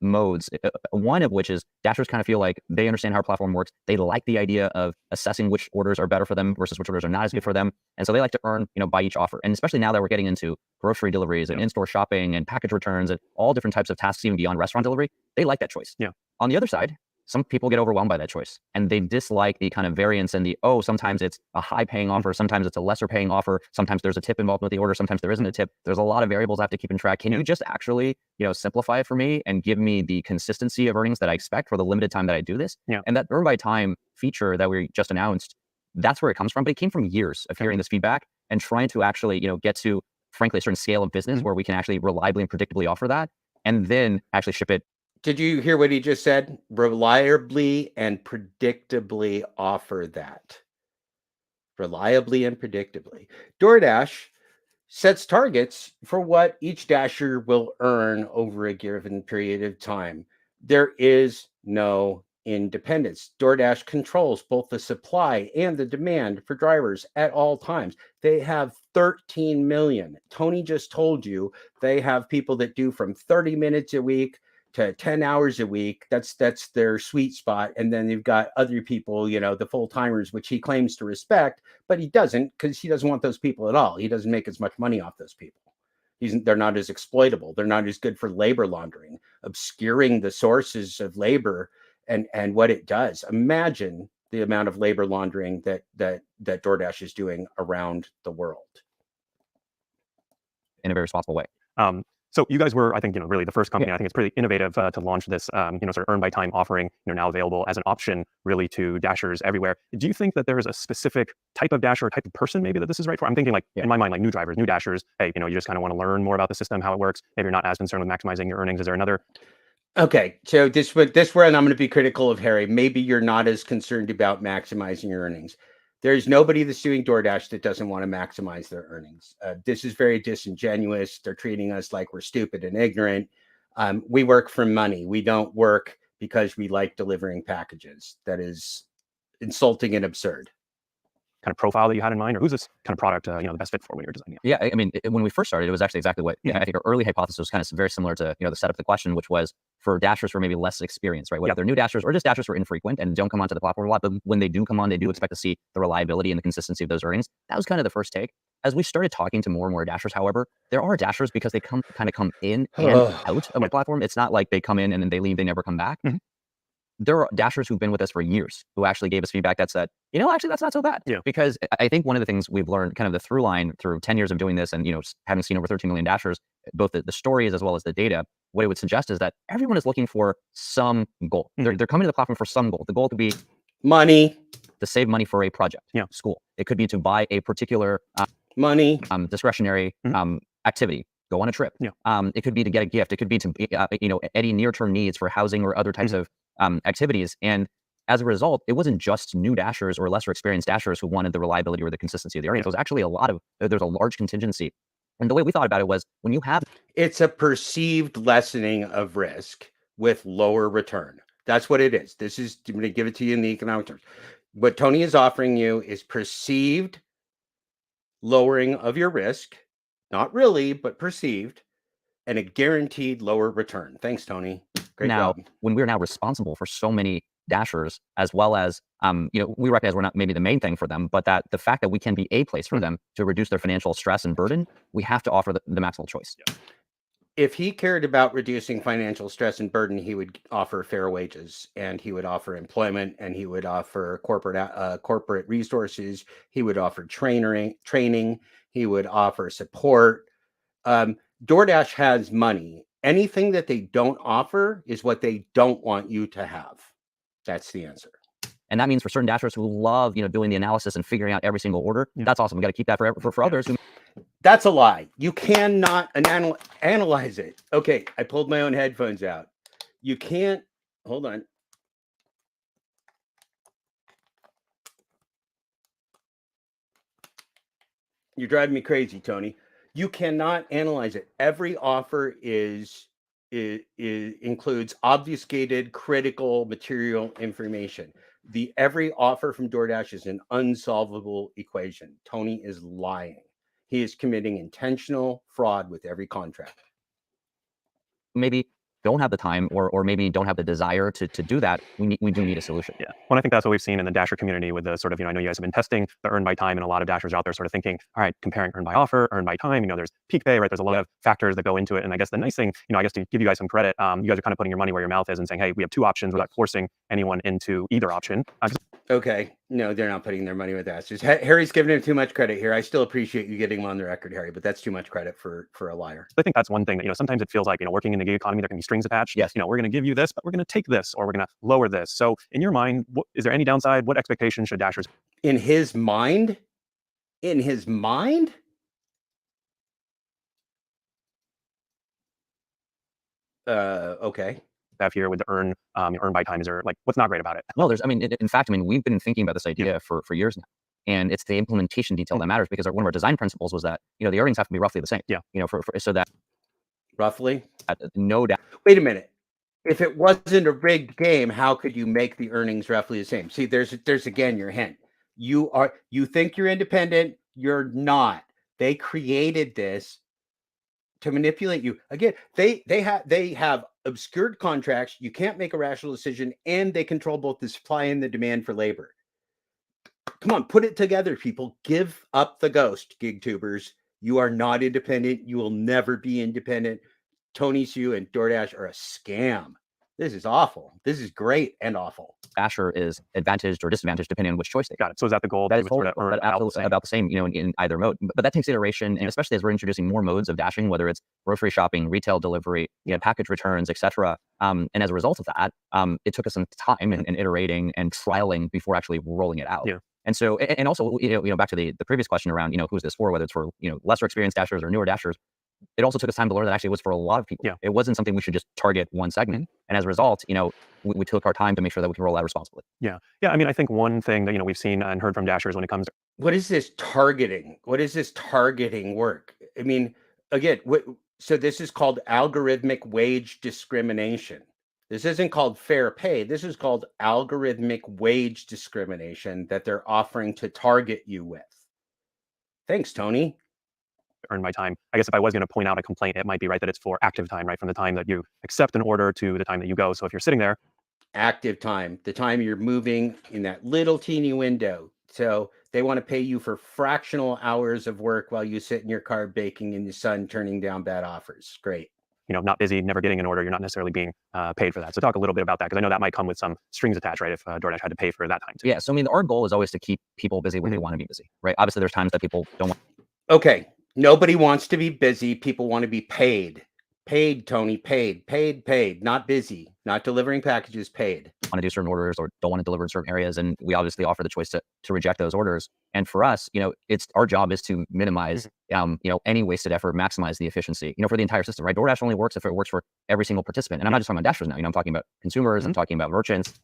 modes. One of which is Dashers kind of feel like they understand how our platform works. They like the idea of assessing which orders are better for them versus which orders are not as good for them. And so they like to earn, by each offer. And especially now that we're getting into grocery deliveries and in-store shopping and package returns and all different types of tasks, even beyond restaurant delivery, they like that choice. Yeah. On the other side, some people get overwhelmed by that choice and they dislike the kind of variance and sometimes it's a high paying offer, sometimes it's a lesser paying offer, sometimes there's a tip involved with the order, sometimes there isn't a tip. There's a lot of variables I have to keep in track. Can you just actually, simplify it for me and give me the consistency of earnings that I expect for the limited time that I do this? Yeah. And that earn by time feature that we just announced, that's where it comes from. But it came from years of hearing this feedback and trying to actually, get to, frankly, a certain scale of business where we can actually reliably and predictably offer that and then actually ship it. Did you hear what he just said? Reliably and predictably offer that. Reliably and predictably. DoorDash sets targets for what each Dasher will earn over a given period of time. There is no independence. DoorDash controls both the supply and the demand for drivers at all times. They have 13 million. Tony just told you they have people that do from 30 minutes a week to 10 hours a week. That's their sweet spot. And then they've got other people, the full timers, which he claims to respect, but he doesn't, because he doesn't want those people at all. He doesn't make as much money off those people. They're not as exploitable. They're not as good for labor laundering, obscuring the sources of labor and what it does. Imagine the amount of labor laundering that DoorDash is doing around the world in a very responsible way. So you guys were, I think, really the first company. I think it's pretty innovative to launch this, sort of earn by time offering, now available as an option really to Dashers everywhere. Do you think that there is a specific type of Dasher or type of person maybe that this is right for? I'm thinking in my mind, like new drivers, new Dashers. Hey, you just kind of want to learn more about the system, how it works. Maybe you're not as concerned with maximizing your earnings. Is there another? Okay, so this where I'm going to be critical of Harry. Maybe you're not as concerned about maximizing your earnings. There's nobody that's doing DoorDash that doesn't want to maximize their earnings. This is very disingenuous. They're treating us like we're stupid and ignorant. We work for money. We don't work because we like delivering packages. That is insulting and absurd. Kind of profile that you had in mind, or who's this kind of product, the best fit for when you're designing it? Yeah, I mean, when we first started, it was actually exactly what I think our early hypothesis was kind of very similar to the setup of the question, which was for Dashers who are maybe less experienced, right? Whether they're new Dashers or just Dashers who are infrequent and don't come onto the platform a lot, but when they do come on, they do expect to see the reliability and the consistency of those earnings. That was kind of the first take. As we started talking to more and more Dashers, however, there are Dashers because they come in and out of my platform. It's not like they come in and then they leave, they never come back. There are Dashers who've been with us for years who actually gave us feedback that said, actually, that's not so bad. Yeah. Because I think one of the things we've learned, kind of the through line through 10 years of doing this and, having seen over 13 million Dashers, both the stories as well as the data, what it would suggest is that everyone is looking for some goal. They're coming to the platform for some goal. The goal could be money, to save money for a project, school. It could be to buy a particular money, discretionary activity. Go on a trip. It could be to get a gift. It could be to, any near-term needs for housing or other types of activities. And as a result, it wasn't just new Dashers or lesser experienced Dashers who wanted the reliability or the consistency of the earnings. It was actually there's a large contingency. And the way we thought about it was when you have... It's a perceived lessening of risk with lower return. That's what it is. I'm going to give it to you in the economic terms. What Tony is offering you is perceived lowering of your risk, not really, but perceived, and a guaranteed lower return. Thanks, Tony. Great now, job. When we're now responsible for so many Dashers, as well as, we recognize we're not maybe the main thing for them, but that the fact that we can be a place for them to reduce their financial stress and burden, we have to offer the maximal choice. If he cared about reducing financial stress and burden, he would offer fair wages, and he would offer employment, and he would offer corporate resources. He would offer training. He would offer support. DoorDash has money. Anything that they don't offer is what they don't want you to have. That's the answer. And that means for certain Dashers who love, doing the analysis and figuring out every single order, that's awesome. We got to keep that for others who. That's a lie. You cannot analyze it. Okay, I pulled my own headphones out. You can't. Hold on. You're driving me crazy, Tony. You cannot analyze it. Every offer includes obfuscated, critical material information. Every offer from DoorDash is an unsolvable equation. Tony is lying. He is committing intentional fraud with every contract. Maybe don't have the time or maybe don't have the desire to do that, we do need a solution. Yeah. Well, I think that's what we've seen in the Dasher community with the sort of, I know you guys have been testing the earn by time, and a lot of Dashers are out there sort of thinking, all right, comparing earn by offer, earn by time, there's peak pay, right? There's a lot of factors that go into it. And I guess the nice thing, I guess to give you guys some credit, you guys are kind of putting your money where your mouth is and saying, hey, we have two options without forcing anyone into either option. Okay. No, they're not putting their money with us. Harry's giving him too much credit here. I still appreciate you getting him on the record, Harry, but that's too much credit for a liar. I think that's one thing that, sometimes it feels like, working in the gig economy, there can be strings attached. Yes. We're going to give you this, but we're going to take this, or we're going to lower this. So in your mind, is there any downside? What expectations should Dashers? In his mind? Okay. Have here with the earn by time? Is there what's not great about it? Well, in fact, we've been thinking about this idea for years now. And it's the implementation detail that matters, because one of our design principles was that, the earnings have to be roughly the same. Yeah. So that roughly, no doubt. Wait a minute. If it wasn't a rigged game, how could you make the earnings roughly the same? See, there's again your hint. You think you're independent, you're not. They created this to manipulate you. Again, they have obscured contracts. You can't make a rational decision, and they control both the supply and the demand for labor. Come on, put it together, people. Give up the ghost, gig tubers. You are not independent. You will never be independent. Tony Hsu and DoorDash are a scam. This is awful. This is great and awful. Dasher is advantaged or disadvantaged depending on which choice they got. So is that the goal? That is absolutely about the same, in either mode. But that takes iteration, and especially as we're introducing more modes of dashing, whether it's grocery shopping, retail delivery, package returns, etc. And as a result of that, it took us some time and iterating and trialing before actually rolling it out. Yeah. And so, and also, back to the previous question around, who's this for? Whether it's for lesser experienced Dashers or newer Dashers. It also took us time to learn that actually it was for a lot of people. Yeah. It wasn't something we should just target one segment. And as a result, we took our time to make sure that we can roll out responsibly. Yeah. Yeah. I think one thing that, we've seen and heard from Dashers when it comes to. What is this targeting? What is this targeting work? Again, so this is called algorithmic wage discrimination. This isn't called fair pay. This is called algorithmic wage discrimination that they're offering to target you with. Thanks, Tony. Earn my time. I guess if I was going to point out a complaint, it might be right that it's for active time, right? From the time that you accept an order to the time that you go. So if you're sitting there. Active time, the time you're moving in that little teeny window. So they want to pay you for fractional hours of work while you sit in your car baking in the sun, turning down bad offers. Great. Not busy, never getting an order. You're not necessarily being paid for that. So talk a little bit about that, because I know that might come with some strings attached, right? If DoorDash had to pay for that time too. Yeah. So our goal is always to keep people busy when they want to be busy, right? Obviously, there's times that people don't want. Okay. Nobody wants to be busy. People want to be paid. Paid, Tony, paid. Not busy, not delivering packages, paid. Want to do certain orders or don't want to deliver in certain areas. And we obviously offer the choice to reject those orders. And for us, it's our job is to minimize, any wasted effort, maximize the efficiency, for the entire system, right? DoorDash only works if it works for every single participant. And I'm not just talking about Dashers now, I'm talking about consumers, I'm talking about merchants.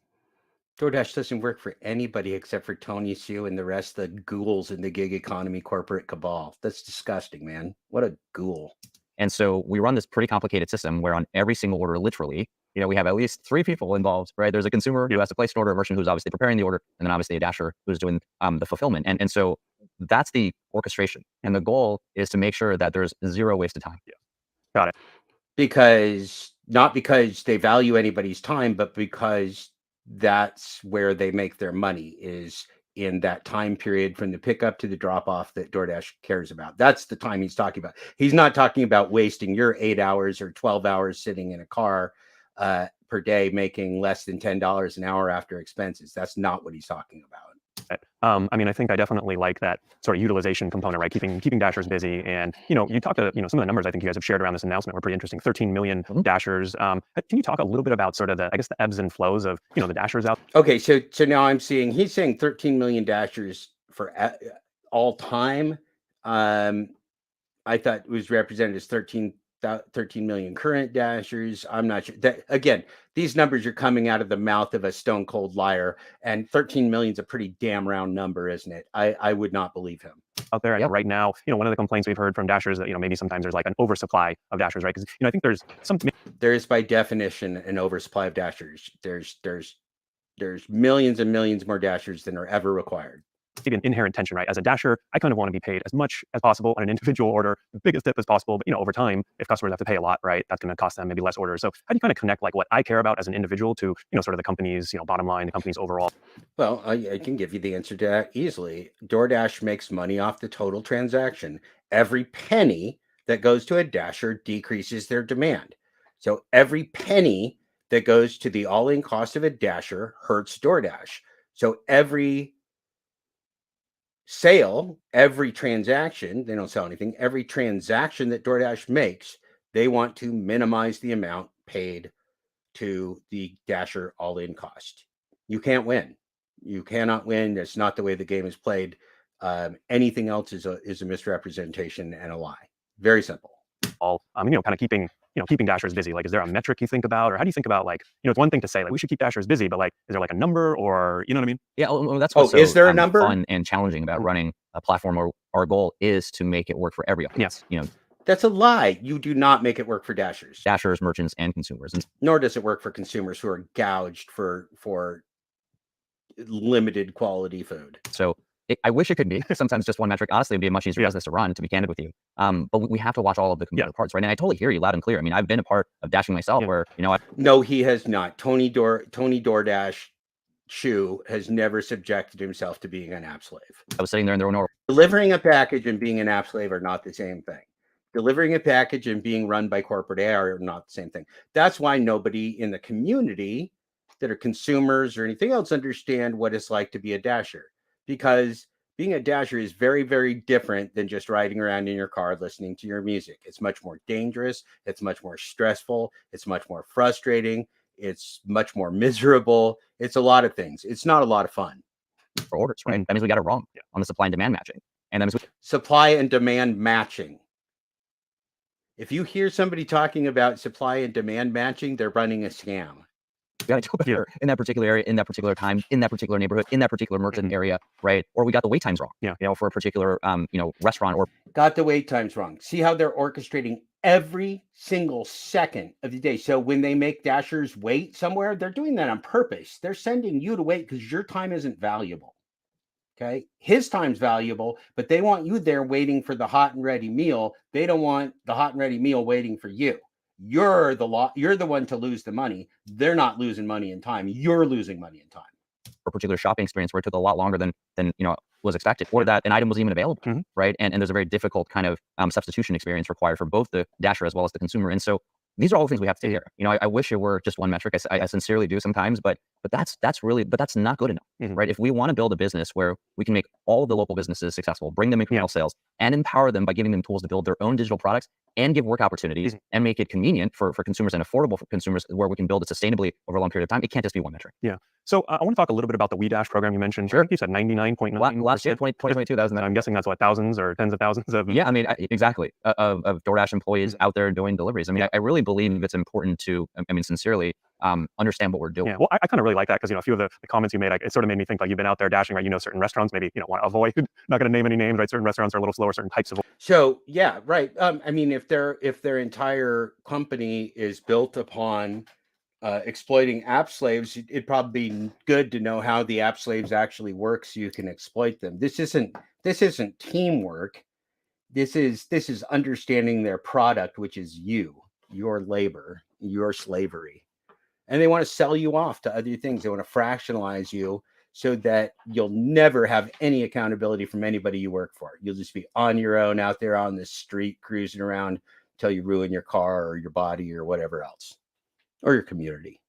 DoorDash doesn't work for anybody except for Tony Hsu and the rest of the ghouls in the gig economy corporate cabal. That's disgusting, man. What a ghoul. And so we run this pretty complicated system where on every single order, literally, we have at least 3 people involved, right? There's a consumer who has to place an order, a merchant who's obviously preparing the order, and then obviously a Dasher who's doing the fulfillment. And so that's the orchestration. And the goal is to make sure that there's zero wasted time. Yeah. Got it. Not because they value anybody's time, but because that's where they make their money, is in that time period from the pickup to the drop off that DoorDash cares about. That's the time he's talking about. He's not talking about wasting your 8 hours or 12 hours sitting in a car per day making less than $10 an hour after expenses. That's not what he's talking about. I mean, I think I definitely like that sort of utilization component, right? Keeping Dashers busy. And, you talked to, some of the numbers I think you guys have shared around this announcement were pretty interesting. 13 million Dashers. Can you talk a little bit about sort of the ebbs and flows of, the Dashers out? Okay. So now he's saying 13 million Dashers for all time. I thought it was represented as 13 million current Dashers. I'm not sure that, again, these numbers are coming out of the mouth of a stone cold liar, and 13 million is a pretty damn round number, isn't it? I would not believe him out there. And right now, one of the complaints we've heard from Dashers that, maybe sometimes there's like an oversupply of Dashers, right? Because, I think there's there is by definition an oversupply of Dashers. There's millions and millions more Dashers than are ever required. An inherent tension, right? As a Dasher, I kind of want to be paid as much as possible on an individual order, the biggest tip as possible. But over time, if customers have to pay a lot, right, that's going to cost them maybe less orders. So how do you kind of connect like what I care about as an individual to sort of the company's bottom line, the company's overall? Well, I can give you the answer to that easily. DoorDash makes money off the total transaction. Every penny that goes to a Dasher decreases their demand. So every penny that goes to the all-in cost of a Dasher hurts DoorDash. So every sale, every transaction, they don't sell anything, every transaction that DoorDash makes, they want to minimize the amount paid to the Dasher all-in cost. You can't win. You cannot win. That's not the way the game is played. Anything else is a misrepresentation and a lie. Very simple. All kind of keeping Dashers busy. Like, is there a metric you think about, or how do you think about like, it's one thing to say like we should keep Dashers busy, but like, is there like a number, or you know what I mean? Yeah, well, that's what's is there a number? Fun and challenging about running a platform. Or our goal is to make it work for every audience. Yes. That's a lie. You do not make it work for Dashers, merchants, and consumers. Nor does it work for consumers who are gouged for limited quality food. So I wish it could be. Sometimes just one metric, honestly, would be a much easier business to run, to be candid with you. But we have to watch all of the component parts, right? And I totally hear you loud and clear. I mean, I've been a part of dashing myself where, No, he has not. Tony DoorDash Shoe has never subjected himself to being an app slave. I was sitting there and there were no... Delivering a package and being an app slave are not the same thing. Delivering a package and being run by corporate AI are not the same thing. That's why nobody in the community that are consumers or anything else understand what it's like to be a Dasher, because being a Dasher is very, very different than just riding around in your car listening to your music. It's much more dangerous. It's much more stressful. It's much more frustrating. It's much more miserable. It's a lot of things. It's not a lot of fun. For orders, right? That means we got it wrong on the supply and demand matching. And that means supply and demand matching. If you hear somebody talking about supply and demand matching, they're running a scam. We got to do better in that particular area, in that particular time, in that particular neighborhood, in that particular merchant area, right? Or we got the wait times wrong. For a particular restaurant, or got the wait times wrong. See how they're orchestrating every single second of the day. So when they make Dashers wait somewhere, they're doing that on purpose. They're sending you to wait because your time isn't valuable. Okay, his time's valuable, but they want you there waiting for the hot and ready meal. They don't want the hot and ready meal waiting for you. You're the one to lose the money. They're not losing money in time. You're losing money in time. For a particular shopping experience where it took a lot longer than was expected, or that an item wasn't even available, right? And there's a very difficult kind of substitution experience required for both the Dasher as well as the consumer. And so these are all the things we have to take care of. I wish it were just one metric. I sincerely do sometimes, but that's not good enough, right? If we want to build a business where we can make all of the local businesses successful, bring them incremental sales, and empower them by giving them tools to build their own digital products and give work opportunities and make it convenient for consumers and affordable for consumers, where we can build it sustainably over a long period of time, it can't just be one metric. Yeah. So I want to talk a little bit about the WeDash program you mentioned. Sure. You said 99.9%. Last year, 2022, I'm guessing that's what, thousands or tens of thousands of... Yeah, I mean, exactly, of DoorDash employees out there doing deliveries. I mean, I really believe it's important to, sincerely, understand what we're doing. Yeah, well, I kind of really like that because, a few of the comments you made, it sort of made me think like you've been out there dashing, right? Certain restaurants maybe, want to avoid, not going to name any names, right? Certain restaurants are a little slower, certain types of... So, yeah, right. If their entire company is built upon exploiting app slaves, it'd probably be good to know how the app slaves actually work so you can exploit them. This isn't teamwork. This is understanding their product, which is your labor, your slavery. and they want to sell you off to other things. They want to fractionalize you so that you'll never have any accountability from anybody you work for. You'll just be on your own out there on the street cruising around until you ruin your car or your body or whatever else, or your community.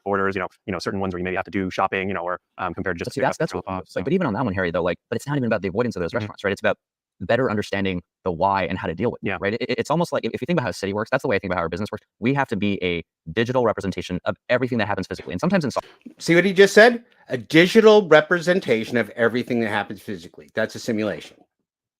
Orders, certain ones where you maybe have to do shopping, or compared to just See, that's what, off. like, but even on that one, Harry, though, like, but it's not even about the avoidance of those restaurants, right? It's about better understanding the why and how to deal with it, right? It's almost like if you think about how a city works, that's the way I think about how our business works. We have to be a digital representation of everything that happens physically, and sometimes in See what he just said? A digital representation of everything that happens physically. That's a simulation.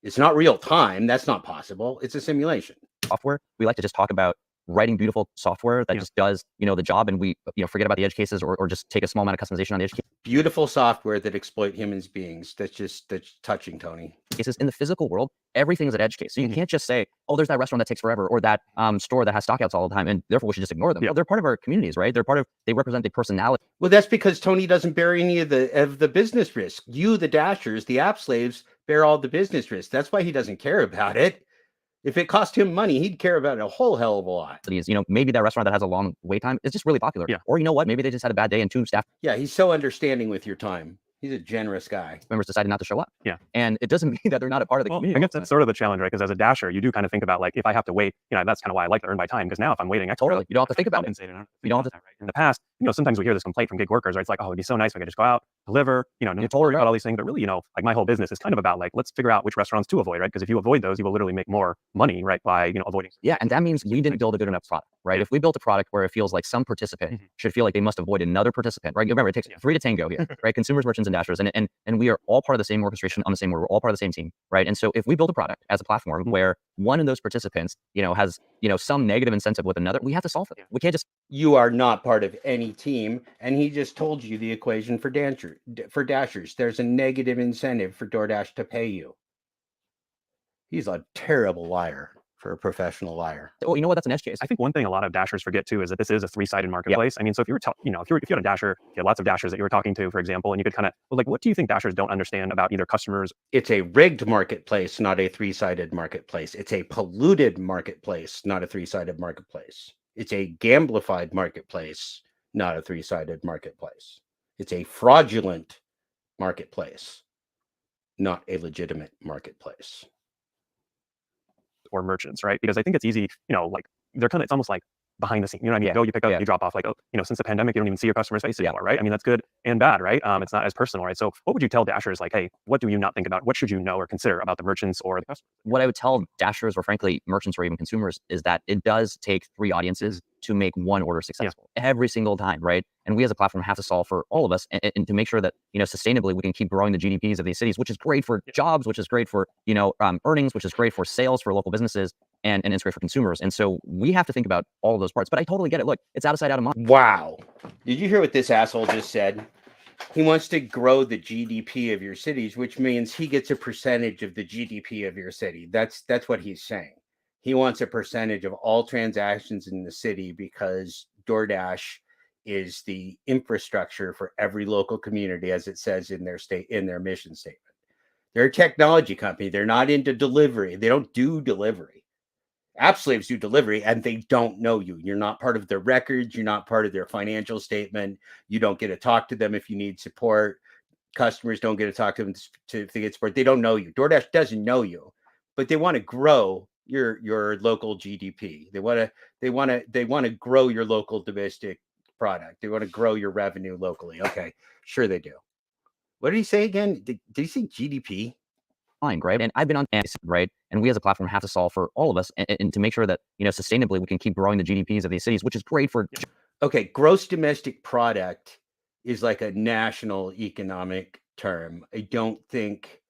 It's not real time. That's not possible. It's a simulation. software. We like to just talk about writing beautiful software that just does, the job, and we, forget about the edge cases or just take a small amount of customization on the edge Beautiful software that exploit human beings. That's touching, Tony. cases. In the physical world, everything is an edge case. So you can't just say, oh, there's that restaurant that takes forever, or that store that has stockouts all the time, and therefore we should just ignore them. Well, they're part of our communities, right? They represent the personality. Well, that's because Tony doesn't bear any of the business risk. You, the Dashers, the app slaves, bear all the business risk. That's why he doesn't care about it. If it cost him money, he'd care about it a whole hell of a lot. Maybe that restaurant that has a long wait time is just really popular. Or you know what? Maybe they just had a bad day and 2 staff Yeah, he's so understanding with your time. He's a generous guy. members decided not to show up. Yeah. And it doesn't mean that they're not a part of the community. I guess that's sort of the challenge, right? Because as a Dasher, you do kind of think about, like, if I have to wait, that's kind of why I like to earn by time. Because now if I'm waiting extra, Totally. You don't have to think about it. You don't have to. In the past, sometimes we hear this complaint from gig workers, right? It's like, oh, it'd be so nice if I could just go out, deliver, You're totally about all these things. But really, like, my whole business is kind of about, like, let's figure out which restaurants to avoid, right? Because if you avoid those, you will literally make more money, right, by avoiding. Yeah, and that means we didn't build a good enough product, right? If we built a product where it feels like some participant should feel like they must avoid another participant, right? Remember, it takes 3 to tango here, right? Consumers, merchants, and Dashers, and we are all part of the same orchestration on the same. We're all part of the same team, right? And so if we build a product as a platform where one of those participants, has some negative incentive with another, we have to solve it. We can't just. You are not part of any team, and he just told you the equation for Dashers. There's a negative incentive for DoorDash to pay you. He's a terrible liar for a professional liar. Well, you know what? That's an edge case. I think one thing a lot of Dashers forget too is that this is a 3-sided marketplace. I mean, so if you were, if you had a Dasher, you had lots of Dashers that you were talking to, for example, and you could kind of, like, what do you think Dashers don't understand about either customers? It's a rigged marketplace, not a 3-sided marketplace. It's a polluted marketplace, not a 3-sided marketplace. It's a gamblified marketplace, not a 3-sided marketplace. It's a fraudulent marketplace, not a legitimate marketplace. Or merchants, right? Because I think it's easy, like, they're kind of, it's almost like behind the scenes, you go, you pick up, you drop off, like, oh, since the pandemic, you don't even see your customers' faces anymore, right? I mean, that's good and bad, right? It's not as personal, right? So what would you tell Dashers, like, hey, what do you not think about? What should you know or consider about the merchants or the customers? What I would tell Dashers, or frankly, merchants or even consumers, is that it does take 3 audiences to make one order successful every single time, right? And we as a platform have to solve for all of us and to make sure that, sustainably we can keep growing the GDPs of these cities, which is great for jobs, which is great for, earnings, which is great for sales for local businesses, and it's great for consumers. And so we have to think about all of those parts. But I totally get it. Look, it's out of sight, out of mind. Wow. Did you hear what this asshole just said? He wants to grow the GDP of your cities, which means he gets a percentage of the GDP of your city. That's what he's saying. He wants a percentage of all transactions in the city because DoorDash is the infrastructure for every local community, as it says in their mission statement. They're a technology company. They're not into delivery. They don't do delivery. App slaves do delivery, and they don't know you. You're not part of their records. You're not part of their financial statement. You don't get to talk to them if you need support. Customers don't get to talk to them if they get support. They don't know you. DoorDash doesn't know you, but they want to grow your local GDP. They want to grow your local domestic product. They want to grow your revenue locally. Okay, sure they do. What did he say again? Did he say GDP? Right? And I've been on, right? And we as a platform have to solve for all of us and to make sure that, sustainably we can keep growing the GDPs of these cities, which is great for. Okay, gross domestic product is like a national economic term. I don't think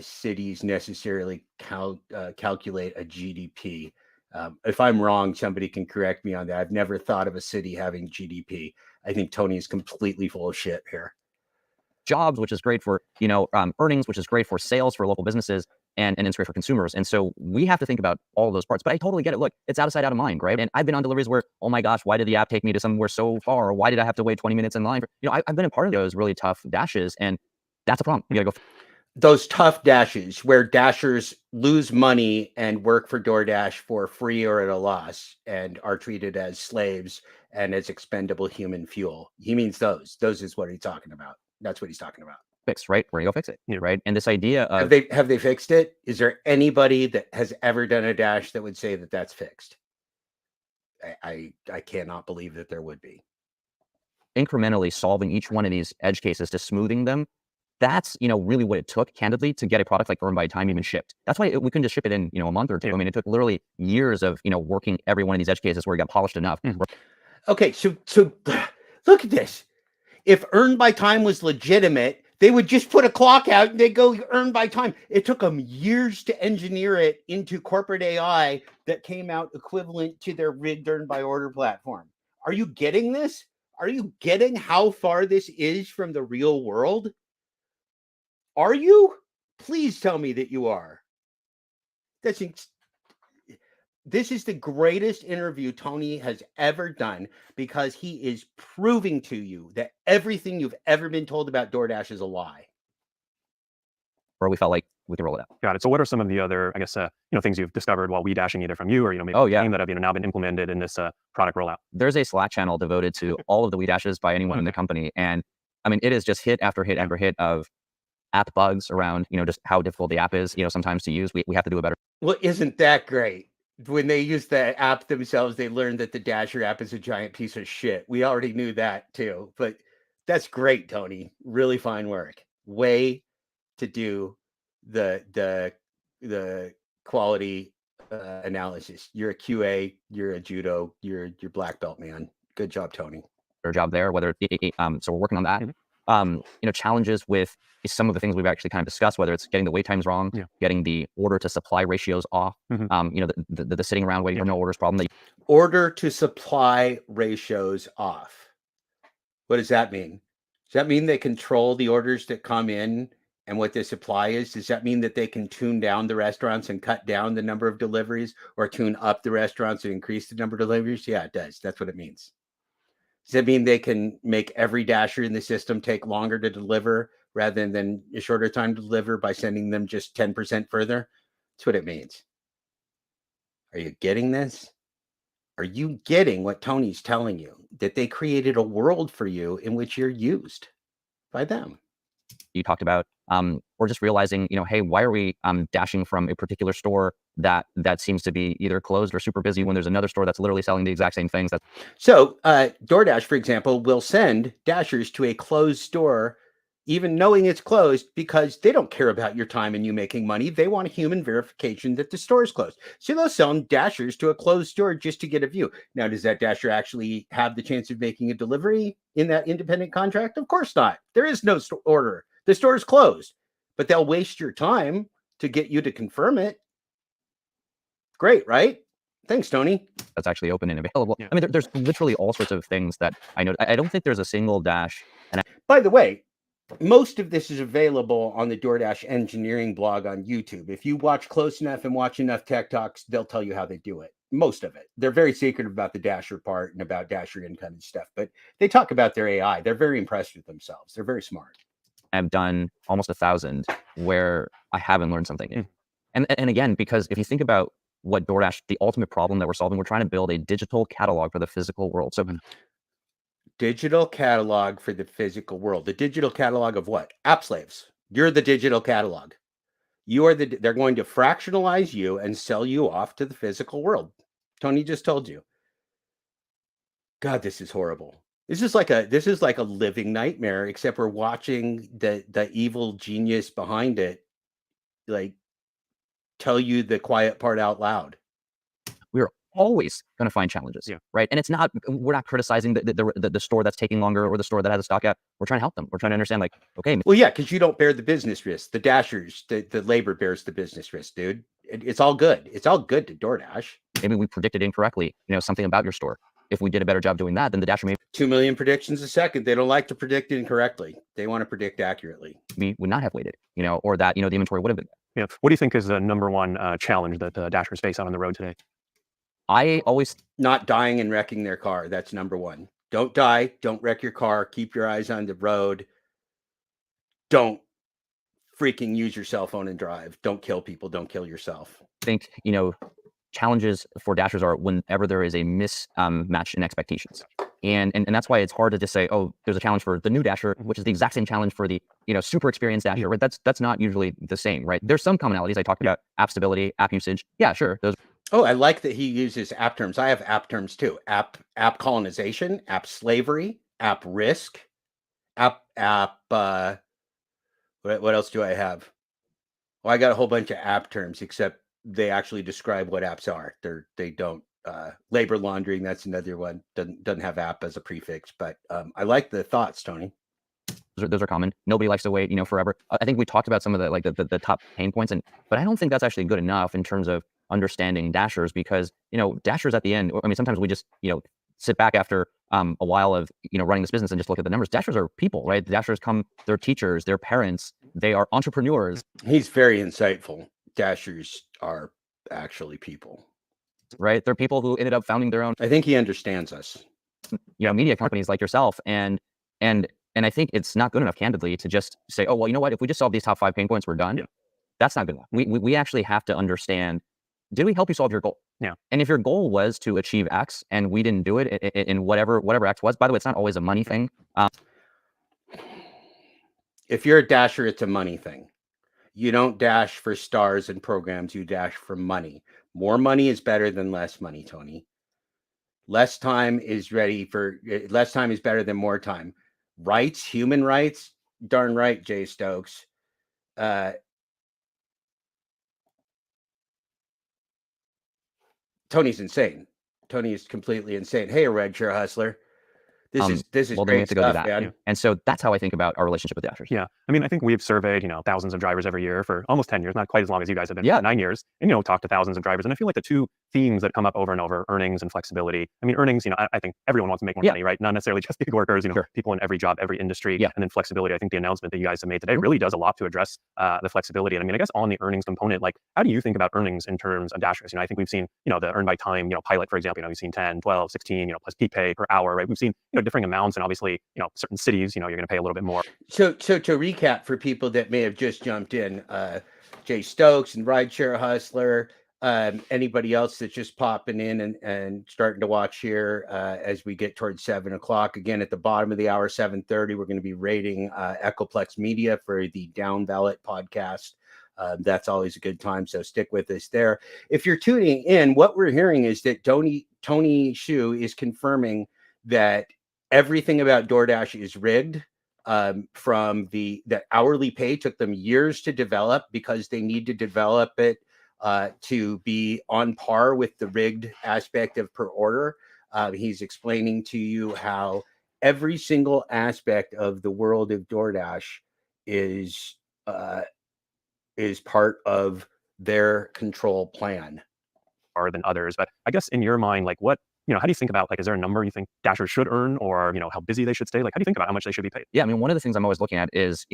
cities necessarily calculate a GDP. If I'm wrong, somebody can correct me on that. I've never thought of a city having GDP. I think Tony is completely full of shit here. Jobs, which is great for, earnings, which is great for sales for local businesses, and it's great for consumers. And so we have to think about all of those parts. But I totally get it. Look, it's out of sight, out of mind, right? And I've been on deliveries where, oh my gosh, why did the app take me to somewhere so far? Or why did I have to wait 20 minutes in line? I've been a part of those really tough dashes, and that's a problem. You gotta go. Those tough dashes where Dashers lose money and work for DoorDash for free or at a loss and are treated as slaves and as expendable human fuel. He means those. Those is what he's talking about. That's what he's talking about. Fixed, right? We're gonna go fix it, right? And this idea of have they fixed it? Is there anybody that has ever done a Dash that would say that that's fixed? I cannot believe that there would be. Incrementally solving each one of these edge cases to smoothing them. That's, really what it took, candidly, to get a product like Earn by Time even shipped. That's why we couldn't just ship it in, a month or two. I mean, it took literally years of, working every one of these edge cases where it got polished enough. Okay, so look at this. If Earn by Time was legitimate, they would just put a clock out and they go Earn by Time. It took them years to engineer it into corporate AI that came out equivalent to their rigged Earn by Order platform. Are you getting this? Are you getting how far this is from the real world? Are you? Please tell me that you are. This is the greatest interview Tony has ever done because he is proving to you that everything you've ever been told about DoorDash is a lie. Or we felt like we could roll it out. Got it. So what are some of the other, I guess, things you've discovered while we dashing either from you or, maybe that have now been implemented in this product rollout? There's a Slack channel devoted to all of the we dashes by anyone in the company. And I mean, it is just hit after hit after hit of app bugs around, just how difficult the app is, sometimes to use. We have to do a better. Well, isn't that great? When they use the app themselves, they learned that the Dasher app is a giant piece of shit. We already knew that too, but that's great, Tony. Really fine work. Way to do the quality analysis. You're a QA, you're a judo, you're black belt, man. Good job, Tony. Our job there, whether so we're working on that. Challenges with some of the things we've actually kind of discussed, whether it's getting the wait times wrong, getting the order to supply ratios off, the sitting around waiting for no orders problem. Order to supply ratios off. What does that mean? Does that mean they control the orders that come in and what the supply is? Does that mean that they can tune down the restaurants and cut down the number of deliveries, or tune up the restaurants and increase the number of deliveries? Yeah, it does. That's what it means. Does that mean they can make every Dasher in the system take longer to deliver rather than a shorter time to deliver by sending them just 10% further? That's what it means. Are you getting this? Are you getting what Tony's telling you? That they created a world for you in which you're used by them. You talked about, or just realizing, hey, why are we dashing from a particular store that seems to be either closed or super busy when there's another store that's literally selling the exact same things? So DoorDash, for example, will send Dashers to a closed store, even knowing it's closed, because they don't care about your time and you making money. They want a human verification that the store is closed. So they'll send Dashers to a closed store just to get a view. Now, does that Dasher actually have the chance of making a delivery in that independent contract? Of course not. There is no order. The store is closed, but they'll waste your time to get you to confirm it. Great, right? Thanks, Tony. That's actually open and available. I mean, there's literally all sorts of things that I know. I don't think there's a single Dash. By the way, most of this is available on the DoorDash engineering blog on YouTube. If you watch close enough and watch enough tech talks, they'll tell you how they do it. Most of it. They're very secretive about the Dasher part and about Dasher income and stuff, but they talk about their AI. They're very impressed with themselves. They're very smart. I've done almost 1,000 where I haven't learned something new. And again, because if you think about what DoorDash, the ultimate problem that we're solving, we're trying to build a digital catalog for the physical world. So digital catalog for the physical world. The digital catalog of what? App slaves. You're the digital catalog. They're going to fractionalize you and sell you off to the physical world. Tony just told you. God, this is horrible. This is like a living nightmare, except we're watching the evil genius behind it, like, tell you the quiet part out loud. We're always going to find challenges, right? And we're not criticizing the store that's taking longer or the store that has a stock out. We're trying to help them. We're trying to understand, like, okay. Well, yeah, because you don't bear the business risk. The Dashers, the labor bears the business risk, dude. It's all good. It's all good to DoorDash. Maybe we predicted incorrectly, something about your store. If we did a better job doing that, then the Dasher may 2 million predictions a second. They don't like to predict incorrectly. They want to predict accurately. We would not have waited, or that, the inventory would have been there. Yeah. What do you think is the number one challenge that Dashers face out on the road today? I always not dying and wrecking their car. That's number one. Don't die. Don't wreck your car. Keep your eyes on the road. Don't freaking use your cell phone and drive. Don't kill people. Don't kill yourself. I think, challenges for Dashers are whenever there is a mismatch in expectations. And that's why it's hard to just say, oh, there's a challenge for the new Dasher, which is the exact same challenge for the super experienced Dasher, right? That's not usually the same, right? There's some commonalities. I talked about app stability, app usage. Yeah, sure. Those Oh, I like that he uses app terms. I have app terms too. App colonization, app slavery, app risk, app what else do I have? Well, I got a whole bunch of app terms, except they actually describe what apps are. They don't. Labor laundering, that's another one. Doesn't have app as a prefix, but I like the thoughts, Tony. those are common. Nobody likes to wait, forever. I think we talked about some of the top pain points, but I don't think that's actually good enough in terms of understanding Dashers, because Dashers at the end. I mean, sometimes we just sit back after a while of running this business and just look at the numbers. Dashers are people, right? Dashers they're teachers, they're parents, they are entrepreneurs. He's very insightful. Dashers are actually people, right? They're people who ended up founding their own. I think he understands us. Media companies like yourself, and I think it's not good enough, candidly, to just say, oh, well, you know what? If we just solve these top 5 pain points, we're done. Yeah. That's not good enough. We actually have to understand, did we help you solve your goal? Yeah. And if your goal was to achieve X and we didn't do it in whatever X was, by the way, it's not always a money thing. If you're a Dasher, it's a money thing. You don't dash for stars and programs, you dash for money. More money is better than less money, Tony. Less time is better than more time. Rights, human rights, darn right, Jay Stokes. Tony's insane. Tony is completely insane. Hey, Red Chair Hustler. This is well, then we great have to go stuff, do that. man. Yeah. And so that's how I think about our relationship with Dashers. Yeah. I mean, I think we've surveyed, thousands of drivers every year for almost 10 years, not quite as long as you guys have been, Yeah. 9 years, and, talked to thousands of drivers. And I feel like the two themes that come up over and over, earnings and flexibility. I mean, earnings, I think everyone wants to make more money, right? Not necessarily just gig workers, Sure. people in every job, every industry. Yeah. And then flexibility. I think the announcement that you guys have made today really does a lot to address the flexibility. And I mean, I guess on the earnings component, like, how do you think about earnings in terms of Dashers? I think we've seen, the earn by time, pilot, for example, we've seen 10, 12, 16, plus peak pay per hour, right? We've seen, differing amounts, and obviously, certain cities, you're going to pay a little bit more. So to recap for people that may have just jumped in, Jay Stokes and Rideshare Hustler, anybody else that's just popping in and starting to watch here as we get towards 7 o'clock. Again, at the bottom of the hour, 7:30, we're going to be rating Echoplex Media for the Down Ballot podcast. That's always a good time, so stick with us there. If you're tuning in, what we're hearing is that Tony Xu is confirming that everything about DoorDash is rigged. From the hourly pay took them years to develop because they need to develop it to be on par with the rigged aspect of per order. He's explaining to you how every single aspect of the world of DoorDash is part of their control plan. Than others. But I guess in your mind, like, what, how do you think about, like, is there a number you think Dashers should earn, or, how busy they should stay? Like, how do you think about how much they should be paid? Yeah, I mean, one of the things I'm always looking at is,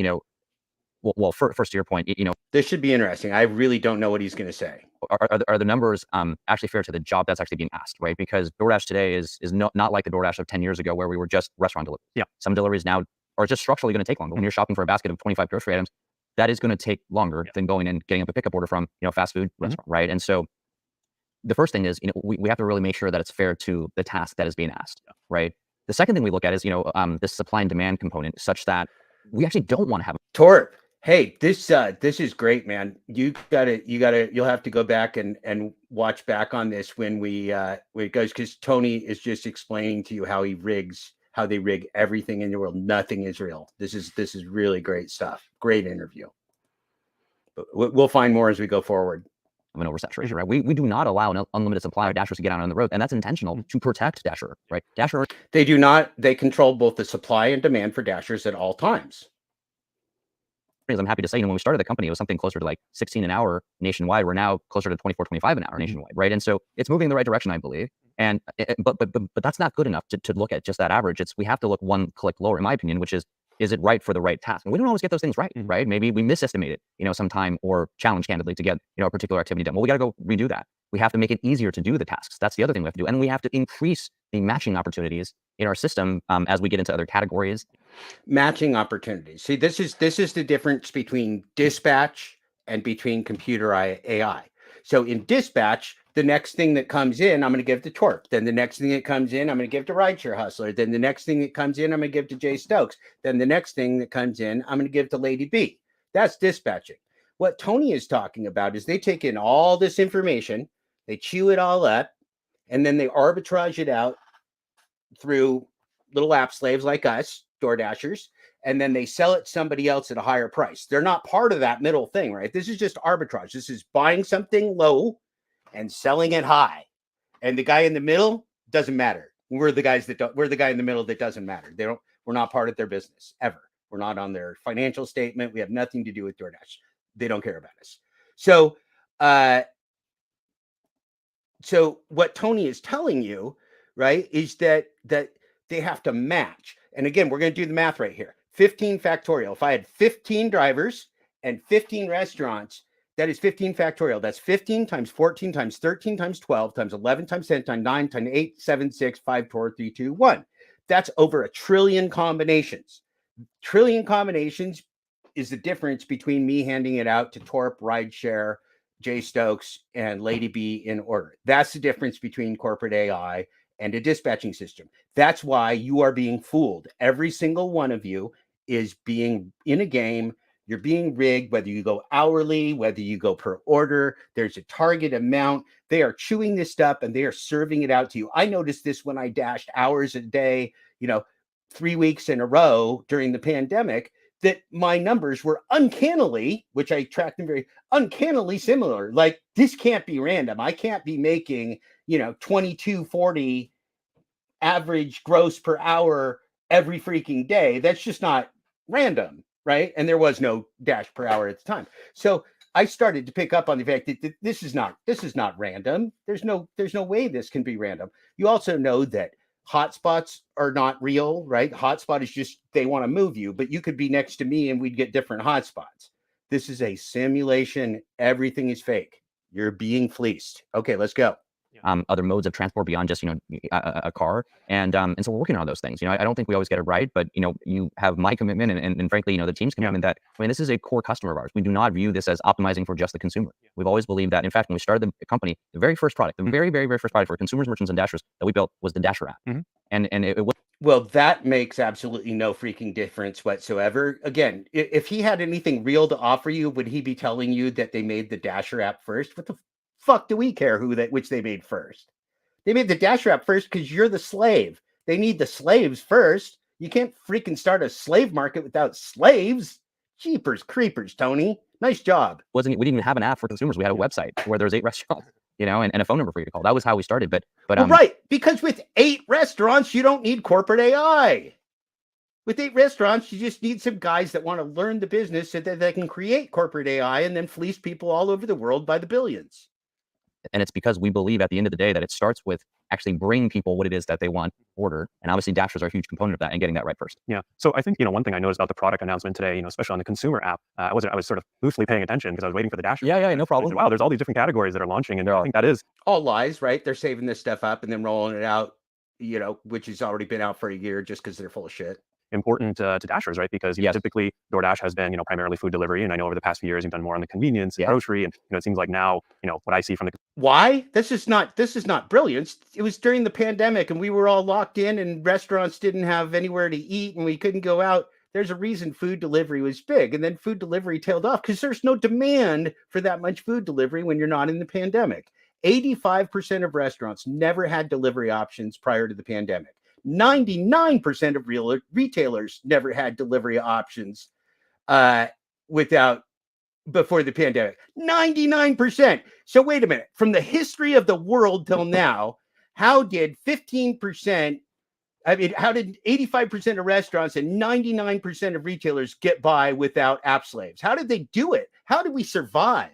well, first to your point, this should be interesting. I really don't know what he's going to say. Are the numbers actually fair to the job that's actually being asked, right? Because DoorDash today is not like the DoorDash of 10 years ago, where we were just restaurant delivery. Yeah. Some deliveries now are just structurally going to take longer. When you're shopping for a basket of 25 grocery items, that is going to take longer than going and getting up a pickup order from, fast food restaurant, right? And so the first thing is, we have to really make sure that it's fair to the task that is being asked, right? The second thing we look at is, this supply and demand component, such that we actually don't want to have Torp. Hey, this is great, man. You'll have to go back and watch back on this when it goes, because Tony is just explaining to you how they rig everything in the world. Nothing is real. This is really great stuff. Great interview. But we'll find more as we go forward. Of an oversaturation, right? We do not allow an unlimited supply of Dashers to get out on the road, and that's intentional to protect Dasher, right? Dasher. They do not. They control both the supply and demand for Dashers at all times. I'm happy to say, when we started the company, it was something closer to like 16 an hour nationwide. We're now closer to 24, 25 an hour nationwide, right? And so it's moving in the right direction, I believe. And but that's not good enough to look at just that average. We have to look one click lower, in my opinion, which is it right for the right task? And we don't always get those things right, right? Maybe we misestimate it, sometime, or challenge candidly to get, a particular activity done. Well, we got to go redo that. We have to make it easier to do the tasks. That's the other thing we have to do. And we have to increase the matching opportunities in our system as we get into other categories. Matching opportunities. See, this is the difference between dispatch and between computer AI. So in dispatch, The next thing that comes in, I'm going to give to Torp. Then the next thing that comes in, I'm going to give to Rideshare Hustler. Then the next thing that comes in, I'm going to give to Jay Stokes. Then the next thing that comes in, I'm going to give to Lady B. That's dispatching. What Tony is talking about is they take in all this information, they chew it all up, and then they arbitrage it out through little app slaves like us, DoorDashers, and then they sell it to somebody else at a higher price. They're not part of that middle thing, right? This is just arbitrage. This is buying something low and selling it high. And the guy in the middle doesn't matter. We're the guy in the middle that doesn't matter. We're not part of their business ever. We're not on their financial statement. We have nothing to do with DoorDash. They don't care about us. So what Tony is telling you, right, is that they have to match. And again, we're going to do the math right here. 15 factorial. If I had 15 drivers and 15 restaurants, that is 15 factorial. That's 15 times 14 times 13 times 12 times 11 times 10 times 9 times 8, 7, 6, 5, 4, 3, 2, 1. That's over 1 trillion combinations. Trillion combinations is the difference between me handing it out to Torp, Rideshare, Jay Stokes, and Lady B in order. That's the difference between corporate AI and a dispatching system. That's why you are being fooled. Every single one of you is being in a game. You're being rigged, whether you go hourly, whether you go per order. There's a target amount. They are chewing this up and they are serving it out to you. I noticed this when I dashed hours a day, 3 weeks in a row during the pandemic, that my numbers were uncannily, which I tracked them very uncannily similar. Like, this can't be random. I can't be making, 22.40 average gross per hour every freaking day. That's just not random, right? And there was no dash per hour at the time. So I started to pick up on the fact that this is not random. There's no way this can be random. You also know that hotspots are not real, right? Hotspot is just, they want to move you, but you could be next to me and we'd get different hotspots. This is a simulation. Everything is fake. You're being fleeced. Okay, let's go. Other modes of transport beyond just a car, and so we're working on those things. I don't think we always get it right, but you have my commitment and frankly the team's commitment that this is a core customer of ours. We do not view this as optimizing for just the consumer. We've always believed that. In fact, when we started the company, the very first product, the very first product for consumers, merchants, and dashers that we built was the Dasher app, and it was. Well, that makes absolutely no freaking difference whatsoever. Again, if he had anything real to offer you, would he be telling you that they made the Dasher app first? What the fuck do we care which they made first? They made the Dasher app first because you're the slave. They need the slaves first. You can't freaking start a slave market without slaves. Jeepers creepers, Tony. Nice job. We didn't even have an app for consumers. We had a website where there's 8 restaurants, and a phone number for you to call. That was how we started. But well, right, because with 8 restaurants, you don't need corporate AI. With 8 restaurants, you just need some guys that want to learn the business so that they can create corporate AI and then fleece people all over the world by the billions. And it's because we believe at the end of the day that it starts with actually bringing people what it is that they want order. And obviously Dashers are a huge component of that and getting that right first. Yeah. So I think, one thing I noticed about the product announcement today, especially on the consumer app, I was sort of loosely paying attention because I was waiting for the Dasher. Yeah, no problem. Said, wow, there's all these different categories that are launching. And I think that is all lies, right? They're saving this stuff up and then rolling it out, which has already been out for a year just because they're full of shit. Important to Dashers, right? Because typically DoorDash has been, primarily food delivery, and I know over the past few years you've done more on the convenience, and grocery, and it seems like now, what I see from the why this is not brilliance. It was during the pandemic, and we were all locked in, and restaurants didn't have anywhere to eat, and we couldn't go out. There's a reason food delivery was big, and then food delivery tailed off because there's no demand for that much food delivery when you're not in the pandemic. 85% of restaurants never had delivery options prior to the pandemic. 99% of retailers never had delivery options before the pandemic. 99%. So wait a minute. From the history of the world till now, how did 85% of restaurants and 99% of retailers get by without app slaves? How did they do it? How did we survive?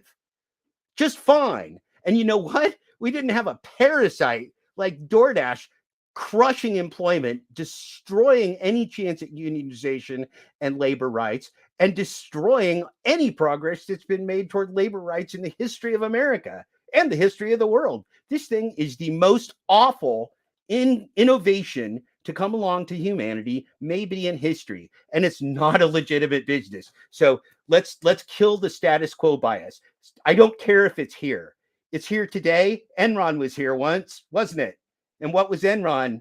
Just fine. And you know what? We didn't have a parasite like DoorDash crushing employment, destroying any chance at unionization and labor rights, and destroying any progress that's been made toward labor rights in the history of America and the history of the world. This thing is the most awful innovation to come along to humanity, maybe in history, and it's not a legitimate business. So let's kill the status quo bias. I don't care if it's here. It's here today. Enron was here once, wasn't it? And what was Enron?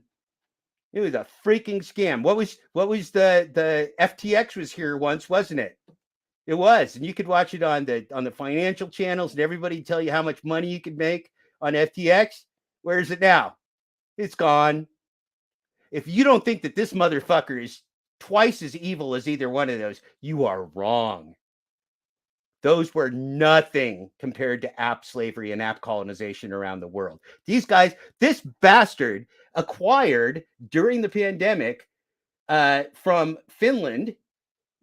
It was a freaking scam. What was the FTX was here once, wasn't it? It was, and you could watch it on the financial channels, and everybody tell you how much money you could make on FTX. Where is it now? It's gone. If you don't think that this motherfucker is twice as evil as either one of those, you are wrong. Those were nothing compared to app slavery and app colonization around the world. These guys, this bastard acquired during the pandemic from Finland,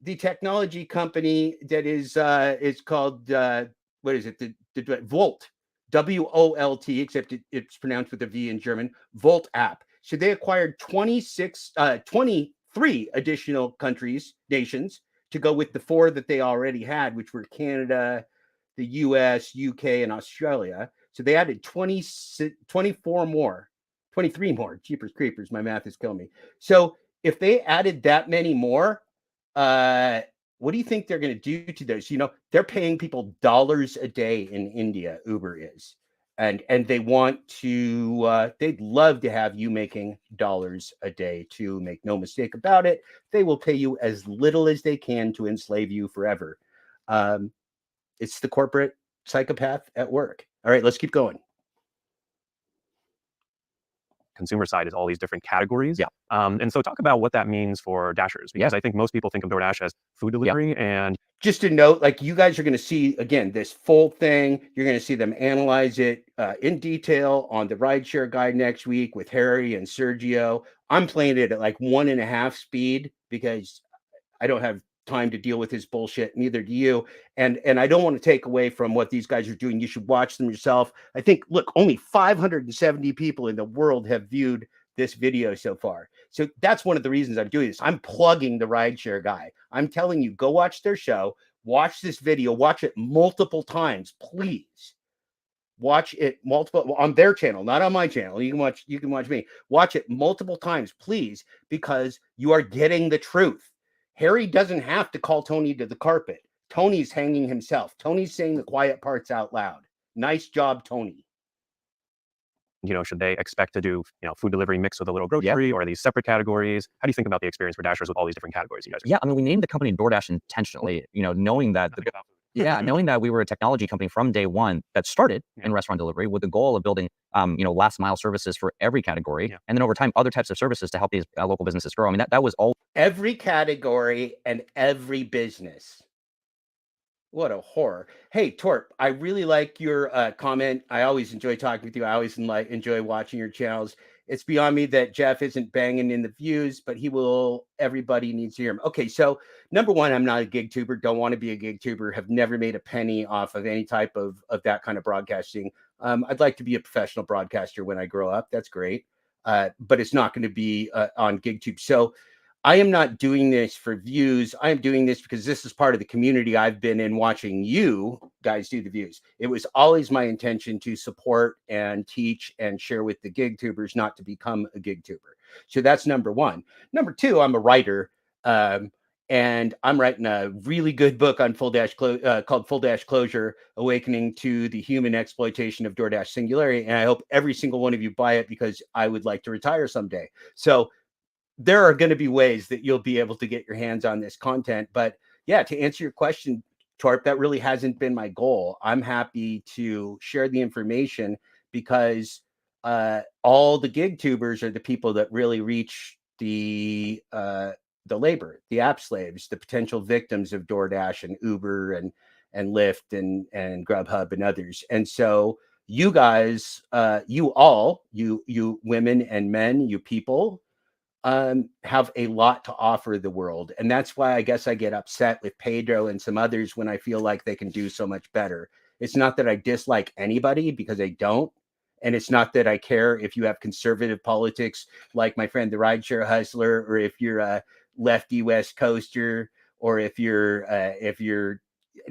the technology company that is called what is it? The Volt, WOLT, except it's pronounced with a V in German. Volt app. So they acquired 23 additional countries, nations, to go with the 4 that they already had, which were Canada, the US, UK, and Australia. So they added 24 more, 23 more. Jeepers creepers, my math is killing me. So if they added that many more, what do you think they're going to do to those? You know, they're paying people dollars a day in India, Uber is. And they want to, they'd love to have you making dollars a day too. Make no mistake about it. They will pay you as little as they can to enslave you forever. It's the corporate psychopath at work. All right, let's keep going. Consumer side is all these different categories. Yeah. And so talk about what that means for Dashers, because I think most people think of DoorDash as food delivery. And just to note, like, you guys are going to see, again, this full thing. You're going to see them analyze it in detail on the rideshare guide next week with Harry and Sergio. I'm playing it at like 1.5 speed because I don't have time to deal with his bullshit. Neither do you. And I don't want to take away from what these guys are doing. You should watch them yourself. I think, look, only 570 people in the world have viewed this video so far. So that's one of the reasons I'm doing this. I'm plugging the rideshare guy. I'm telling you, go watch their show, watch this video, watch it multiple times, please. Watch it multiple on their channel, not on my channel. You can watch me. Watch it multiple times, please, because you are getting the truth. Harry doesn't have to call Tony to the carpet. Tony's hanging himself. Tony's saying the quiet parts out loud. Nice job, Tony. You know, should they expect to do, food delivery mixed with a little grocery, or are these separate categories? How do you think about the experience for Dashers with all these different categories you guys are? Yeah, I mean, we named the company DoorDash intentionally, knowing that knowing that we were a technology company from day one that started in restaurant delivery with the goal of building, last mile services for every category. Yeah. And then over time, other types of services to help these local businesses grow. I mean, that was all. Every category and every business. What a horror. Hey, Torp, I really like your comment. I always enjoy talking with you. I always enjoy watching your channels. It's beyond me that Jeff isn't banging in the views, but he will. Everybody needs to hear him. Okay, so number one, I'm not a gig tuber. Don't want to be a gig tuber. Have never made a penny off of any type of that kind of broadcasting. I'd like to be a professional broadcaster when I grow up. That's great. But it's not going to be on GigTube. So I am not doing this for views. I am doing this because this is part of the community I've been in watching you guys do the views. It was always my intention to support and teach and share with the gig tubers, not to become a gig tuber. So that's number one. Number two, I'm a writer. And I'm writing a really good book on called Full Dashclosure, Awakening to the Human Exploitation of DoorDash Singularity. And I hope every single one of you buy it because I would like to retire someday. So there are going to be ways that you'll be able to get your hands on this content. But yeah, to answer your question, Torp, that really hasn't been my goal. I'm happy to share the information because all the gig tubers are the people that really reach the labor, the app slaves, the potential victims of DoorDash and Uber and Lyft and Grubhub and others. And so you guys, you women and men, you people, have a lot to offer the world. And that's why I guess I get upset with Pedro and some others when I feel like they can do so much better. It's not that I dislike anybody, because I don't. And it's not that I care if you have conservative politics like my friend the rideshare hustler, or if you're a lefty West Coaster, or if you're I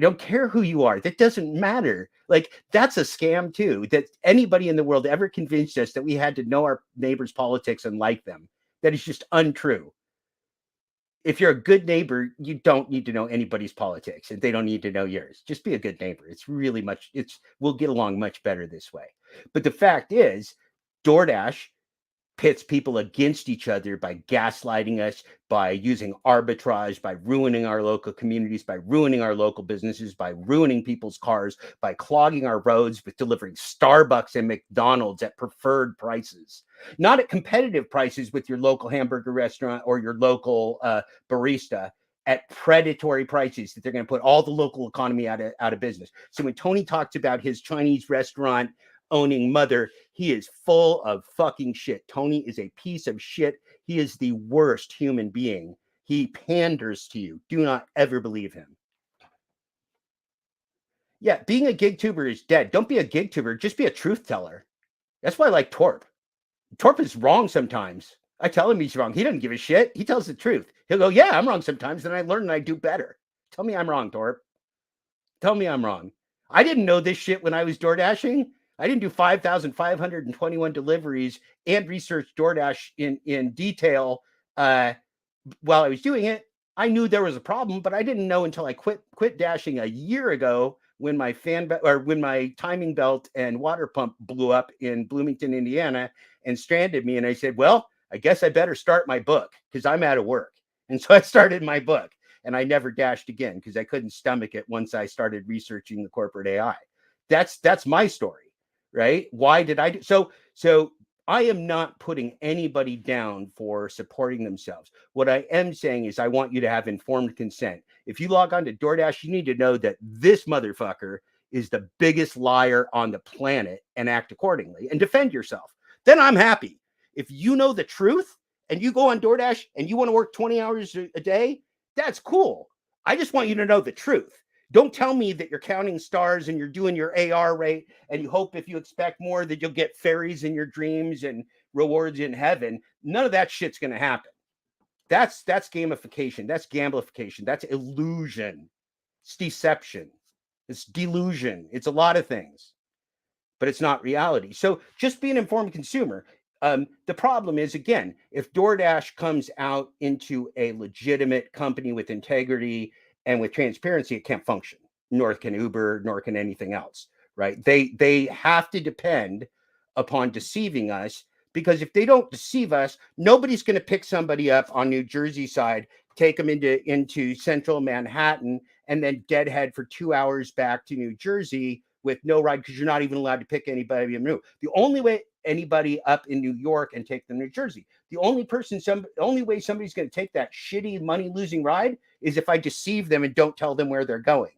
don't care who you are. That doesn't matter. Like, that's a scam too, that anybody in the world ever convinced us that we had to know our neighbors' politics and like them. That is just untrue. if you're a good neighbor, you don't need to know anybody's politics, and they don't need to know yours. Just be a good neighbor. It's really much. We'll get along much better this way. But the fact is, DoorDash pits people against each other by gaslighting us, by using arbitrage, by ruining our local communities, by ruining our local businesses, by ruining people's cars, by clogging our roads with delivering Starbucks and McDonald's at preferred prices, not at competitive prices with your local hamburger restaurant or your local barista, at predatory prices that they're going to put all the local economy out of business. So when Tony talks about his Chinese restaurant owning mother, he is full of fucking shit. Tony is a piece of shit. He is the worst human being. He panders to you. Do not ever believe him. Yeah, being a gig tuber is dead. Don't be a gig tuber. Just be a truth teller. That's why I like Torp. Torp is wrong sometimes. I tell him he's wrong. He doesn't give a shit. He tells the truth. He'll go, yeah, I'm wrong sometimes. Then I learn and I do better. Tell me I'm wrong, Torp. Tell me I'm wrong. I didn't know this shit when I was DoorDashing. I didn't do 5,521 deliveries and research DoorDash in detail while I was doing it. I knew there was a problem, but I didn't know until I quit dashing a year ago when my when my timing belt and water pump blew up in Bloomington, Indiana, and stranded me. And I said, well, I guess I better start my book because I'm out of work. And so I started my book, and I never dashed again because I couldn't stomach it once I started researching the corporate AI. That's my story, right? Why did I do so? So I am not putting anybody down for supporting themselves. What I am saying is I want you to have informed consent. If you log on to DoorDash, you need to know that this motherfucker is the biggest liar on the planet and act accordingly and defend yourself. Then I'm happy. If you know the truth and you go on DoorDash and you want to work 20 hours a day, that's cool. I just want you to know the truth. Don't tell me that you're counting stars and you're doing your AR rate and you hope if you expect more that you'll get fairies in your dreams and rewards in heaven. None of that shit's going to happen. That's gamification. That's gamblification. That's illusion. It's deception. It's delusion. It's a lot of things, but it's not reality. So just be an informed consumer. The problem is, again, if DoorDash comes out into a legitimate company with integrity and with transparency, it can't function. Nor can Uber, nor can anything else, right? They have to depend upon deceiving us, because if they don't deceive us, nobody's going to pick somebody up on New Jersey side, take them into central Manhattan, and then deadhead for 2 hours back to New Jersey with no ride, because you're not even allowed to pick anybody new. The only way anybody up in New York and take them to New Jersey, the only way somebody's going to take that shitty money losing ride is if I deceive them and don't tell them where they're going.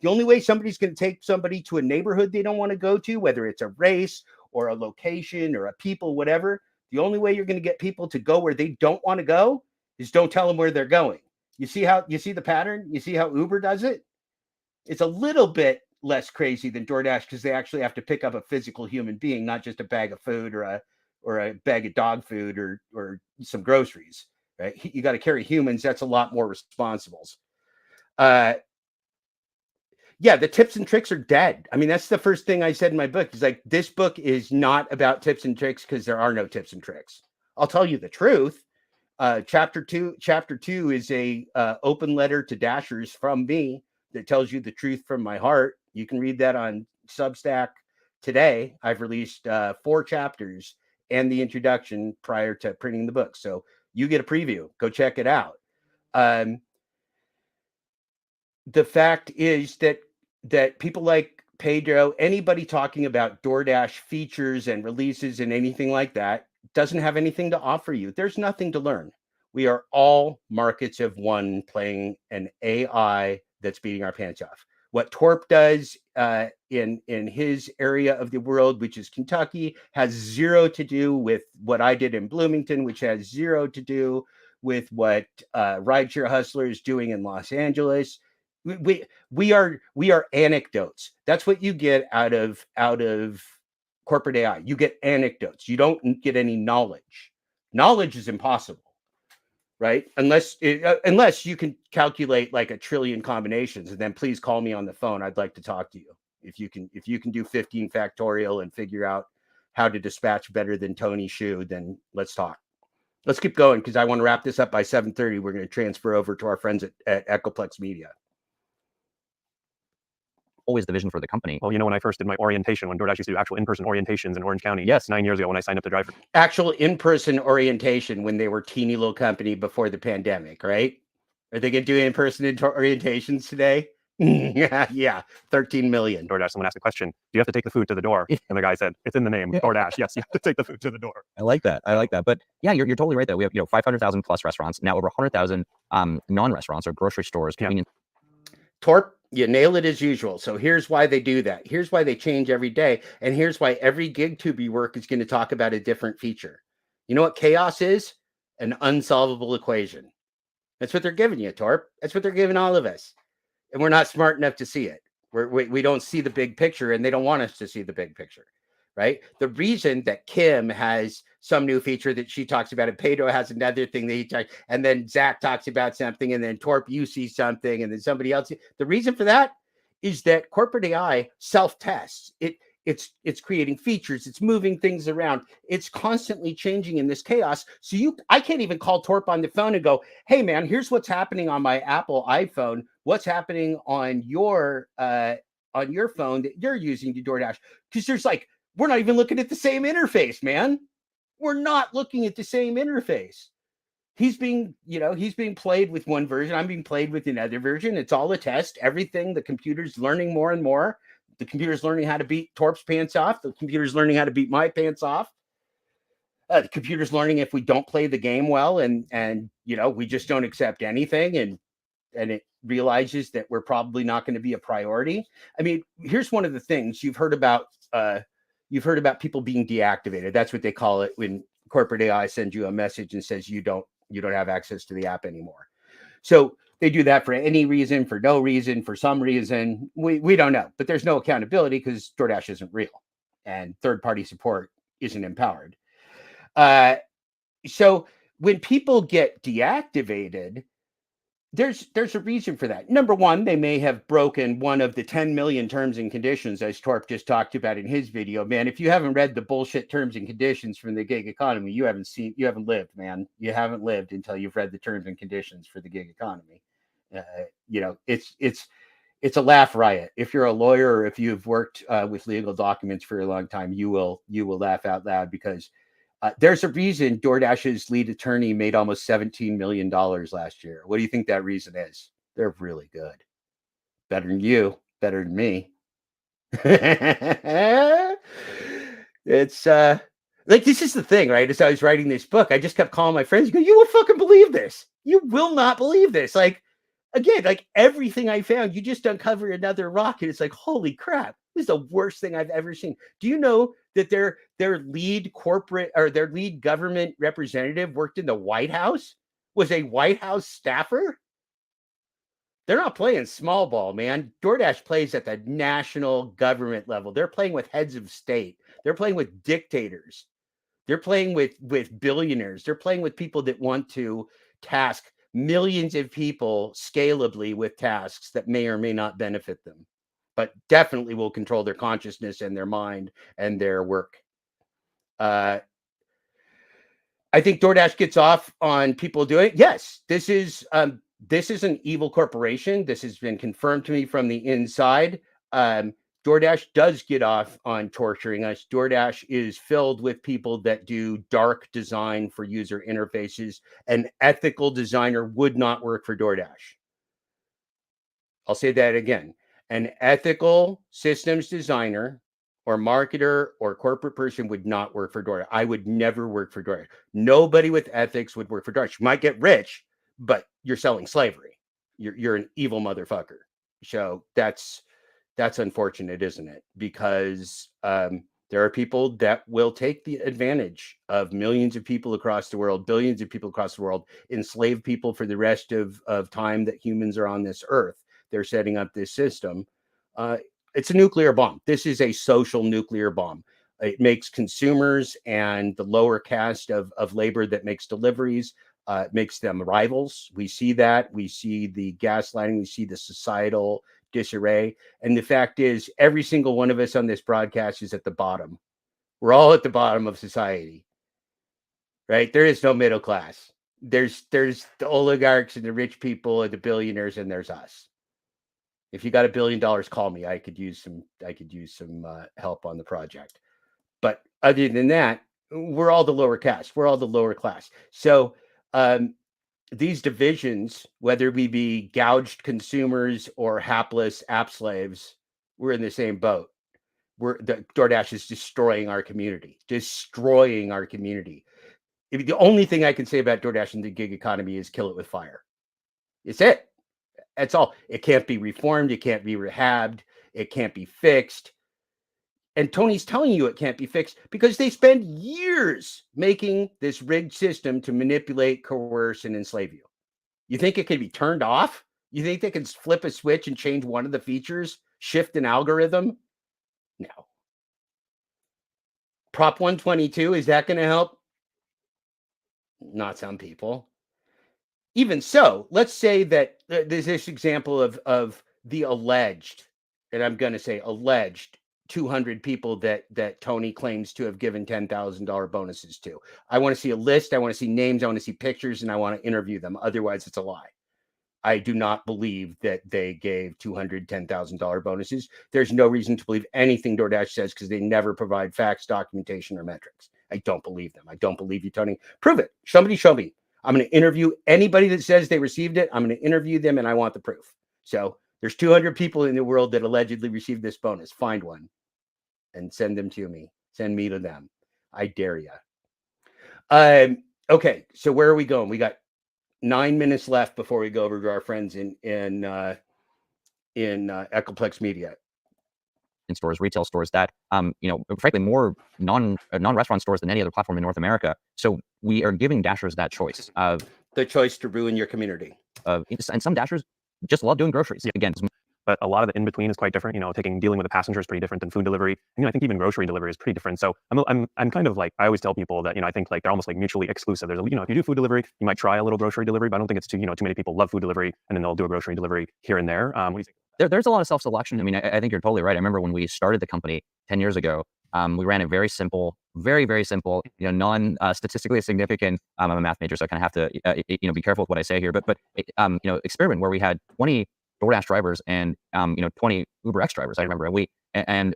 The only way somebody's going to take somebody to a neighborhood they don't want to go to, whether it's a race or a location or a people, whatever, the only way you're going to get people to go where they don't want to go is don't tell them where they're going. You see the pattern? You see how Uber does it? It's a little bit less crazy than DoorDash because they actually have to pick up a physical human being, not just a bag of food or a bag of dog food or some groceries, right? You got to carry humans. That's a lot more responsibles. Yeah, the tips and tricks are dead. I mean, that's the first thing I said in my book. It's like, this book is not about tips and tricks because there are no tips and tricks. I'll tell you the truth. Chapter two is a open letter to Dashers from me that tells you the truth from my heart. You can read that on Substack today. I've released 4 chapters and the introduction prior to printing the book. So you get a preview. Go check it out. The fact is that people like Pedro, anybody talking about DoorDash features and releases and anything like that, doesn't have anything to offer you. There's nothing to learn. We are all markets of one playing an AI that's beating our pants off. What Torp does in his area of the world, which is Kentucky, has zero to do with what I did in Bloomington, which has zero to do with what Rideshare Hustler is doing in Los Angeles. We are anecdotes. That's what you get out of corporate AI. You get anecdotes. You don't get any knowledge. Knowledge is impossible, right? Unless you can calculate like 1 trillion combinations, and then please call me on the phone. I'd like to talk to you. If you can do 15 factorial and figure out how to dispatch better than Tony Shu, then let's talk. Let's keep going because I want to wrap this up by 7:30. We're going to transfer over to our friends at Echoplex Media. Always the vision for the company. Well, when I first did my orientation, when DoorDash used to do actual in-person orientations in Orange County, yes, 9 years ago when I signed up to drive for Actual in-person orientation when they were teeny little company before the pandemic, right? Are they going to do in-person orientations today? Yeah, 13 million. DoorDash, someone asked a question, do you have to take the food to the door? And the guy said, it's in the name, DoorDash. Yes, you have to take the food to the door. I like that. But yeah, you're totally right though. We have 500,000 plus restaurants, now over 100,000 non-restaurants or grocery stores. Yeah. Torp, you nail it as usual. So here's why they do that. Here's why they change every day. And here's why every gig tube you work is going to talk about a different feature. You know what chaos is? An unsolvable equation. That's what they're giving you, Torp. That's what they're giving all of us. And we're not smart enough to see it. We don't see the big picture, and they don't want us to see the big picture, right? The reason that Kim has some new feature that she talks about, and Pedro has another thing that he talks, and then Zach talks about something, and then Torp, you see something, and then somebody else. The reason for that is that corporate AI self-tests. It's creating features, it's moving things around, it's constantly changing in this chaos. So I can't even call Torp on the phone and go, hey man, here's what's happening on my Apple iPhone, what's happening on your phone that you're using to DoorDash, because we're not even looking at the same interface, man. We're not looking at the same interface. He's being played with one version, I'm being played with another version. It's all a test. Everything, the computer's learning more and more. The computer's learning how to beat Torp's pants off. The computer's learning how to beat my pants off. The computer's learning if we don't play the game well, and we just don't accept anything, and it realizes that we're probably not going to be a priority. I mean, here's one of the things you've heard about. You've heard about people being deactivated. That's what they call it when corporate AI sends you a message and says you don't have access to the app anymore. So they do that for any reason, for no reason, for some reason. We don't know, but there's no accountability because DoorDash isn't real and third-party support isn't empowered. So when people get deactivated, there's a reason for that. Number one, they may have broken one of the 10 million terms and conditions, as Torp just talked about in his video. Man, if you haven't read the bullshit terms and conditions from the gig economy, you haven't lived, man. You haven't lived until you've read the terms and conditions for the gig economy. It's a laugh riot. If you're a lawyer or if you've worked with legal documents for a long time, you will laugh out loud because there's a reason DoorDash's lead attorney made almost $17 million last year. What do you think that reason is? They're really good. Better than you, better than me. It's this is the thing, right? As I was writing this book, I just kept calling my friends, you will fucking believe this. You will not believe this. Again, everything I found, you just uncover another rock, and it's holy crap, this is the worst thing I've ever seen. Do you know that their lead corporate or their lead government representative worked in the White House, was a White House staffer? They're not playing small ball, man. DoorDash plays at the national government level. They're playing with heads of state. They're playing with dictators. They're playing with billionaires. They're playing with people that want to task millions of people scalably with tasks that may or may not benefit them, but definitely will control their consciousness and their mind and their work. I think DoorDash gets off on people doing it. Yes, this is an evil corporation. This has been confirmed to me from the inside. DoorDash does get off on torturing us. DoorDash is filled with people that do dark design for user interfaces. An ethical designer would not work for DoorDash. I'll say that again. An ethical systems designer or marketer or corporate person would not work for DoorDash. I would never work for DoorDash. Nobody with ethics would work for DoorDash. You might get rich, but you're selling slavery. You're an evil motherfucker. So that's unfortunate, isn't it? Because there are people that will take the advantage of millions of people across the world, billions of people across the world, enslave people for the rest of time that humans are on this earth. They're setting up this system. It's a nuclear bomb. This is a social nuclear bomb. It makes consumers and the lower caste of labor that makes deliveries, makes them rivals. We see that. We see the gaslighting. We see the societal disarray. And the fact is, every single one of us on this broadcast is at the bottom. We're all at the bottom of society, right? There is no middle class. There's the oligarchs and the rich people and the billionaires, and there's us. If you got $1 billion, call me. I could use some help on the project. But other than that, we're all the lower caste. We're all the lower class. So these divisions, whether we be gouged consumers or hapless app slaves, we're in the same boat. The DoorDash is destroying our community. The only thing I can say about DoorDash and the gig economy is kill it with fire. It's it. That's all. It can't be reformed. It can't be rehabbed. It can't be fixed. And Tony's telling you it can't be fixed because they spend years making this rigged system to manipulate, coerce, and enslave you. You think it can be turned off? You think they can flip a switch and change one of the features, shift an algorithm? No. Prop 122, is that going to help? Not some people. Even so, let's say that there's this example of the alleged, and I'm going to say alleged, 200 people that Tony claims to have given $10,000 bonuses to. I want to see a list. I want to see names. I want to see pictures, and I want to interview them. Otherwise, it's a lie. I do not believe that they gave $210,000 bonuses. There's no reason to believe anything DoorDash says because they never provide facts, documentation, or metrics. I don't believe them. I don't believe you, Tony. Prove it. Somebody show me. I'm going to interview anybody that says they received it. I'm going to interview them, and I want the proof. So there's 200 people in the world that allegedly received this bonus. Find one and send them to me. Send me to them. I dare you. Okay, so where are we going? We got 9 minutes left before we go over to our friends in Echoplex Media. In stores, retail stores that, frankly, more non-restaurant stores than any other platform in North America. So we are giving Dashers that choice of the choice to ruin your community. And some Dashers just love doing groceries. Again, but a lot of the in between is quite different. Dealing with a passenger is pretty different than food delivery. I think even grocery delivery is pretty different. So I'm kind of like, I always tell people that I think like they're almost like mutually exclusive. There's if you do food delivery, you might try a little grocery delivery, but I don't think it's too many people love food delivery and then they'll do a grocery delivery here and there. What do you think? There's a lot of self-selection. I mean, I think you're totally right. I remember when we started the company 10 years ago, we ran it very simple, very, very simple, non-statistically significant. I'm a math major, so I kind of have to, be careful with what I say here. But experiment where we had 20 DoorDash drivers and 20 UberX drivers. I remember and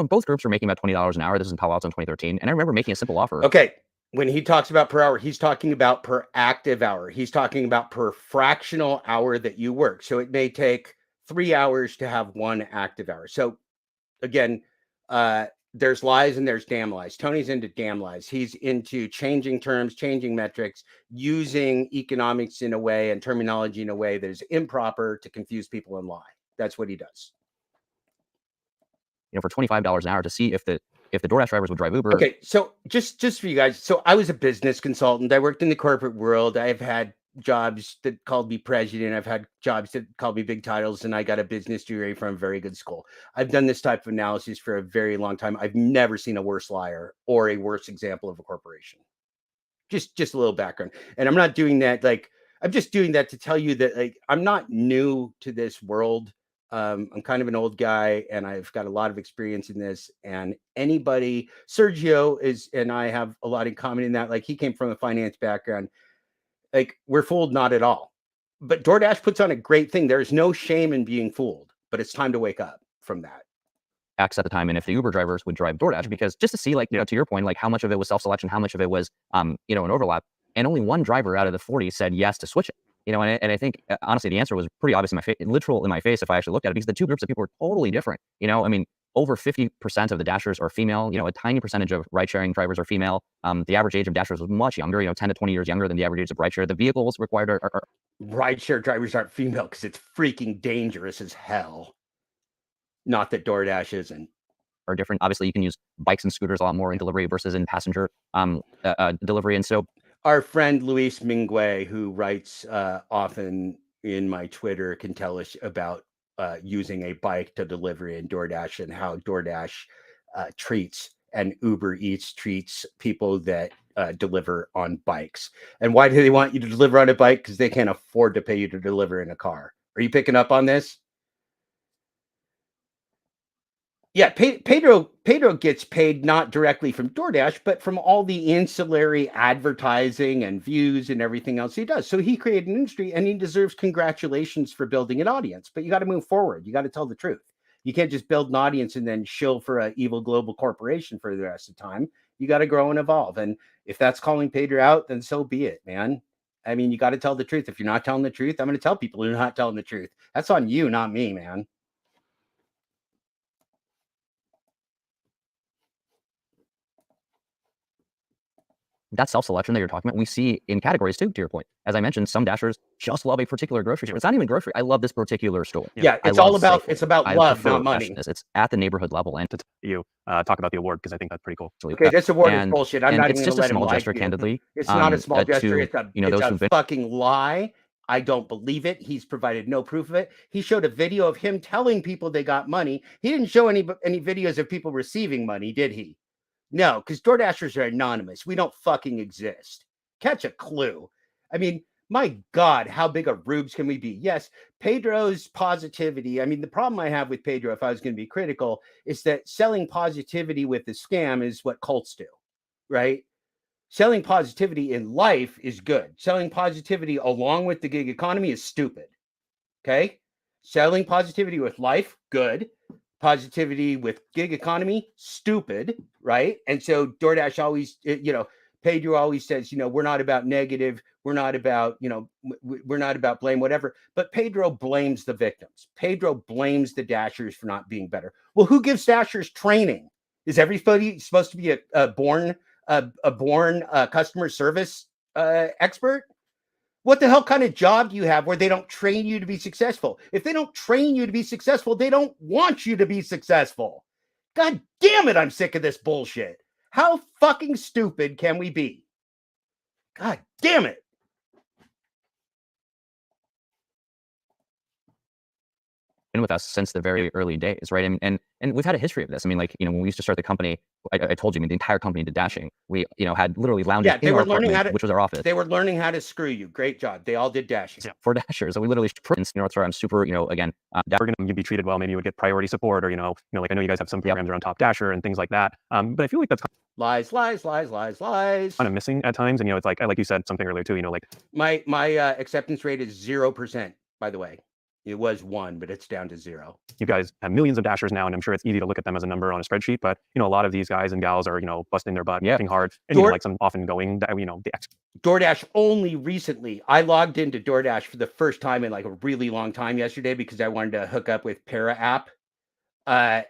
both groups were making about $20 an hour. This is in Palo Alto in 2013, and I remember making a simple offer. Okay, when he talks about per hour, he's talking about per active hour. He's talking about per fractional hour that you work. So it may take 3 hours to have one active hour. So again, there's lies and there's damn lies. Tony's into damn lies. He's into changing terms, changing metrics, using economics in a way and terminology in a way that is improper to confuse people and lie. That's what he does. For $25 an hour to see if the DoorDash drivers would drive Uber. Okay, so just for you guys, so I was a business consultant. I worked in the corporate world. I've had jobs that called me president. I've had jobs that called me big titles, and I got a business degree from a very good school. I've done this type of analysis for a very long time. I've never seen a worse liar or a worse example of a corporation. Just a little background. And I'm not doing that. I'm just doing that to tell you that I'm not new to this world. I'm kind of an old guy and I've got a lot of experience in this, and Sergio and I have a lot in common in that, he came from a finance background. We're fooled, not at all. But DoorDash puts on a great thing. There's no shame in being fooled, but it's time to wake up from that. At the time, and if the Uber drivers would drive DoorDash, because just to see, to your point, how much of it was self-selection, how much of it was, an overlap, and only one driver out of the 40 said yes to switch it. And I think honestly, the answer was pretty obvious in my face, literal in my face, if I actually looked at it, because the two groups of people were totally different. Over 50% of the Dashers are female. A tiny percentage of ride-sharing drivers are female. The average age of Dashers was much younger, 10 to 20 years younger than the average age of rideshare. The vehicles required are rideshare drivers aren't female because it's freaking dangerous as hell. Not that DoorDash isn't. Are different. Obviously, you can use bikes and scooters a lot more in delivery versus in passenger delivery. And so our friend Luis Mingue, who writes often in my Twitter, can tell us about using a bike to deliver in DoorDash and how DoorDash treats and Uber Eats treats people that deliver on bikes. And why do they want you to deliver on a bike? Because they can't afford to pay you to deliver in a car. Are you picking up on this? Yeah, Pedro gets paid not directly from DoorDash, but from all the ancillary advertising and views and everything else he does. So he created an industry, and he deserves congratulations for building an audience. But you got to move forward. You got to tell the truth. You can't just build an audience and then shill for an evil global corporation for the rest of the time. You got to grow and evolve. And if that's calling Pedro out, then so be it, man. I mean, you got to tell the truth. If you're not telling the truth, I'm going to tell people you're not telling the truth. That's on you, not me, man. That self-selection that you're talking about, we see in categories too, to your point. As I mentioned, some Dashers just love a particular grocery store. It's not even grocery. I love this particular store. Yeah, it's all about it's about love, not money. It's at the neighborhood level. And You talk about the award because I think that's pretty cool. Okay, this award is bullshit. I'm not even just gonna let a small him lie gesture, to you. candidly. It's not a small gesture. It's a, those it's a fucking lie. I don't believe it. He's provided no proof of it. He showed a video of him telling people they got money. He didn't show any videos of people receiving money, did he? No, because DoorDashers are anonymous. We don't fucking exist. Catch a clue. I mean, my God, how big of rubes can we be? Yes, Pedro's positivity. I mean, the problem I have with Pedro, if I was going to be critical, is that selling positivity with the scam is what cults do, right? Selling positivity in life is good. Selling positivity along with the gig economy is stupid. Okay? Selling positivity with life, good. Positivity with gig economy, stupid, right? And so DoorDash always, Pedro always says, we're not about negative, we're not about, we're not about blame, whatever. But Pedro blames the victims. Pedro blames the Dashers for not being better. Well, who gives Dashers training? Is everybody supposed to be a born customer service expert? What the hell kind of job do you have where they don't train you to be successful? If they don't train you to be successful, they don't want you to be successful. God damn it, I'm sick of this bullshit. How fucking stupid can we be? God damn it. Been with us since the very early days, right? And we've had a history of this. I mean, like, when we used to start the company, I told you, I mean, the entire company did dashing. We, had literally lounges in our apartment, which was our office. They were learning how to screw you. Great job. They all did dashing. Yeah. For Dashers. So we literally, that's where I'm super, again. We're going to be treated well. Maybe you would get priority support, or, like I know you guys have some programs around Top Dasher and things like that. But I feel like that's lies. kind of missing at times. And, it's like you said something earlier too, like my acceptance rate is 0%, by the way. It was 1, but it's down to 0. You guys have millions of Dashers now, and I'm sure it's easy to look at them as a number on a spreadsheet. But a lot of these guys and gals are busting their butt, working hard, and like some often going, DoorDash only recently. I logged into DoorDash for the first time in like a really long time yesterday because I wanted to hook up with Para app, and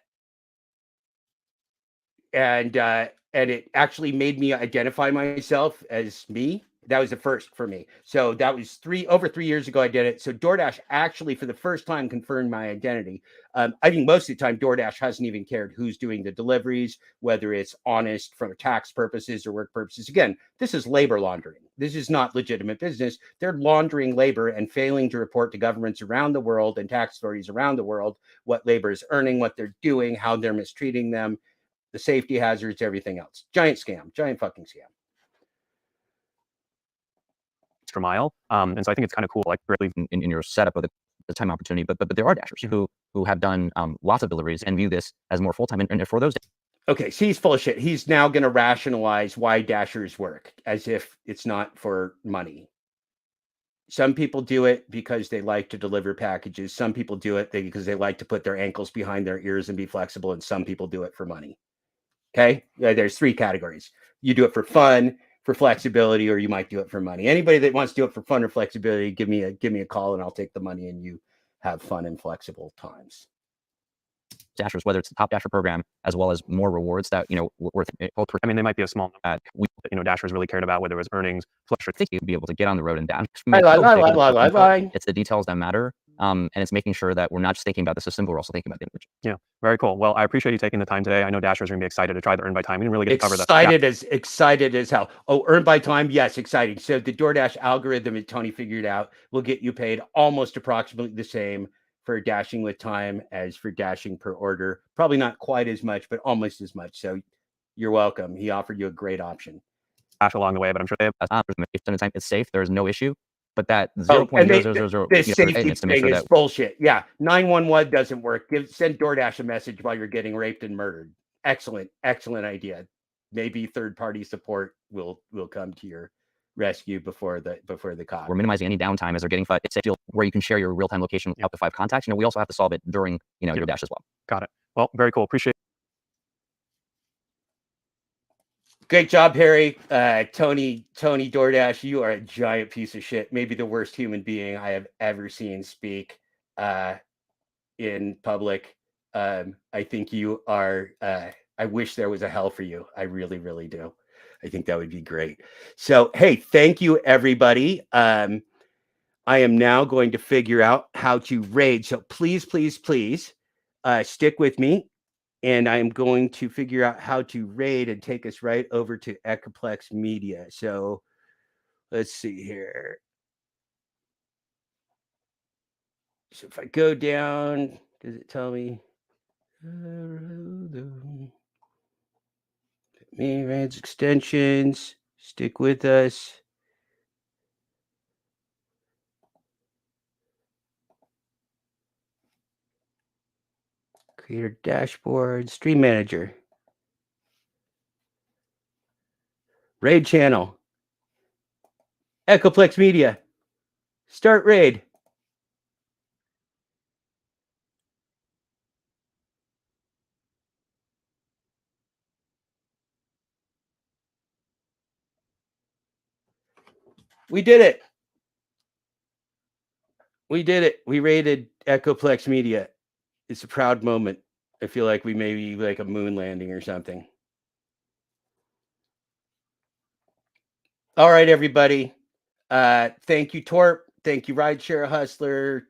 it actually made me identify myself as me. That was the first for me. So that was over 3 years ago I did it. So DoorDash actually for the first time confirmed my identity. I think most of the time DoorDash hasn't even cared who's doing the deliveries, whether it's honest from tax purposes or work purposes. Again, this is labor laundering. This is not legitimate business. They're laundering labor and failing to report to governments around the world and tax authorities around the world what labor is earning, what they're doing, how they're mistreating them, the safety hazards, everything else. Giant scam, giant fucking scam. extra mile. And so I think it's kind of cool, like really in your setup of the time opportunity, but there are Dashers who have done lots of deliveries and view this as more full-time. And for those. Okay, so he's full of shit. He's now going to rationalize why Dashers work as if it's not for money. Some people do it because they like to deliver packages. Some people do it because they like to put their ankles behind their ears and be flexible. And some people do it for money. Okay, there's 3 categories. You do it for fun, for flexibility, or you might do it for money. Anybody that wants to do it for fun or flexibility, give me a call and I'll take the money and you have fun and flexible times. Dashers, whether it's the Top Dasher program, as well as more rewards that, worth. I mean, they might be a small number. Dashers really cared about whether it was earnings. I think you'd be able to get on the road and dash. It's the details that matter. And it's making sure that we're not just thinking about the system, but we're also thinking about the individual. Yeah, very cool. Well, I appreciate you taking the time today. I know Dashers are going to be excited to try the Earn by Time. We didn't really get to cover that. Excited as hell. Oh, Earn by Time. Yes, exciting. So the DoorDash algorithm that Tony figured out will get you paid almost approximately the same for dashing with time as for dashing per order. Probably not quite as much, but almost as much. So you're welcome. He offered you a great option. Dash along the way, but I'm sure they have time. It's safe. There's no issue. but that Oh, and 0.0000 this you know, safety maintenance to make thing sure is that bullshit. Yeah, 911 doesn't work. Send DoorDash a message while you're getting raped and murdered. Excellent idea. Maybe third-party support will come to your rescue before the cop. we're minimizing any downtime as they're getting it's safe where you can share your real-time location with up to 5 contacts. You know, we also have to solve it during, you know, your dash as well. Got it. Well, very cool. Appreciate. Great job, Harry. Tony DoorDash, you are a giant piece of shit. Maybe the worst human being I have ever seen speak in public. I think you are. I wish there was a hell for you. I really, really do. I think that would be great. So, hey, thank you, everybody. I am now going to figure out how to raid. So please, please, please stick with me. And I'm going to figure out how to raid and take us right over to Echoplex Media. So let's see here. So if I go down, does it tell me? Me, raids, extensions, stick with us. Creator dashboard, stream manager. Raid channel. Echoplex Media. Start raid. We did it. We did it. We raided Echoplex Media. It's a proud moment. I feel like we may be like a moon landing or something. All right, everybody. Thank you, Torp. Thank you, Rideshare Hustler.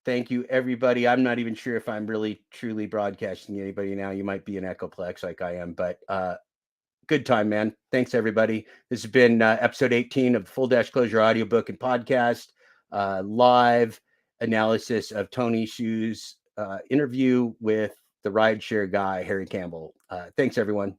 Thank you, everybody. I'm not even sure if I'm really truly broadcasting anybody now. You might be an Echoplex like I am, but good time, man. Thanks, everybody. This has been episode 18 of the Full Dashclosure audiobook and podcast, live analysis of Tony Shu's interview with the rideshare guy, Harry Campbell. Thanks, everyone.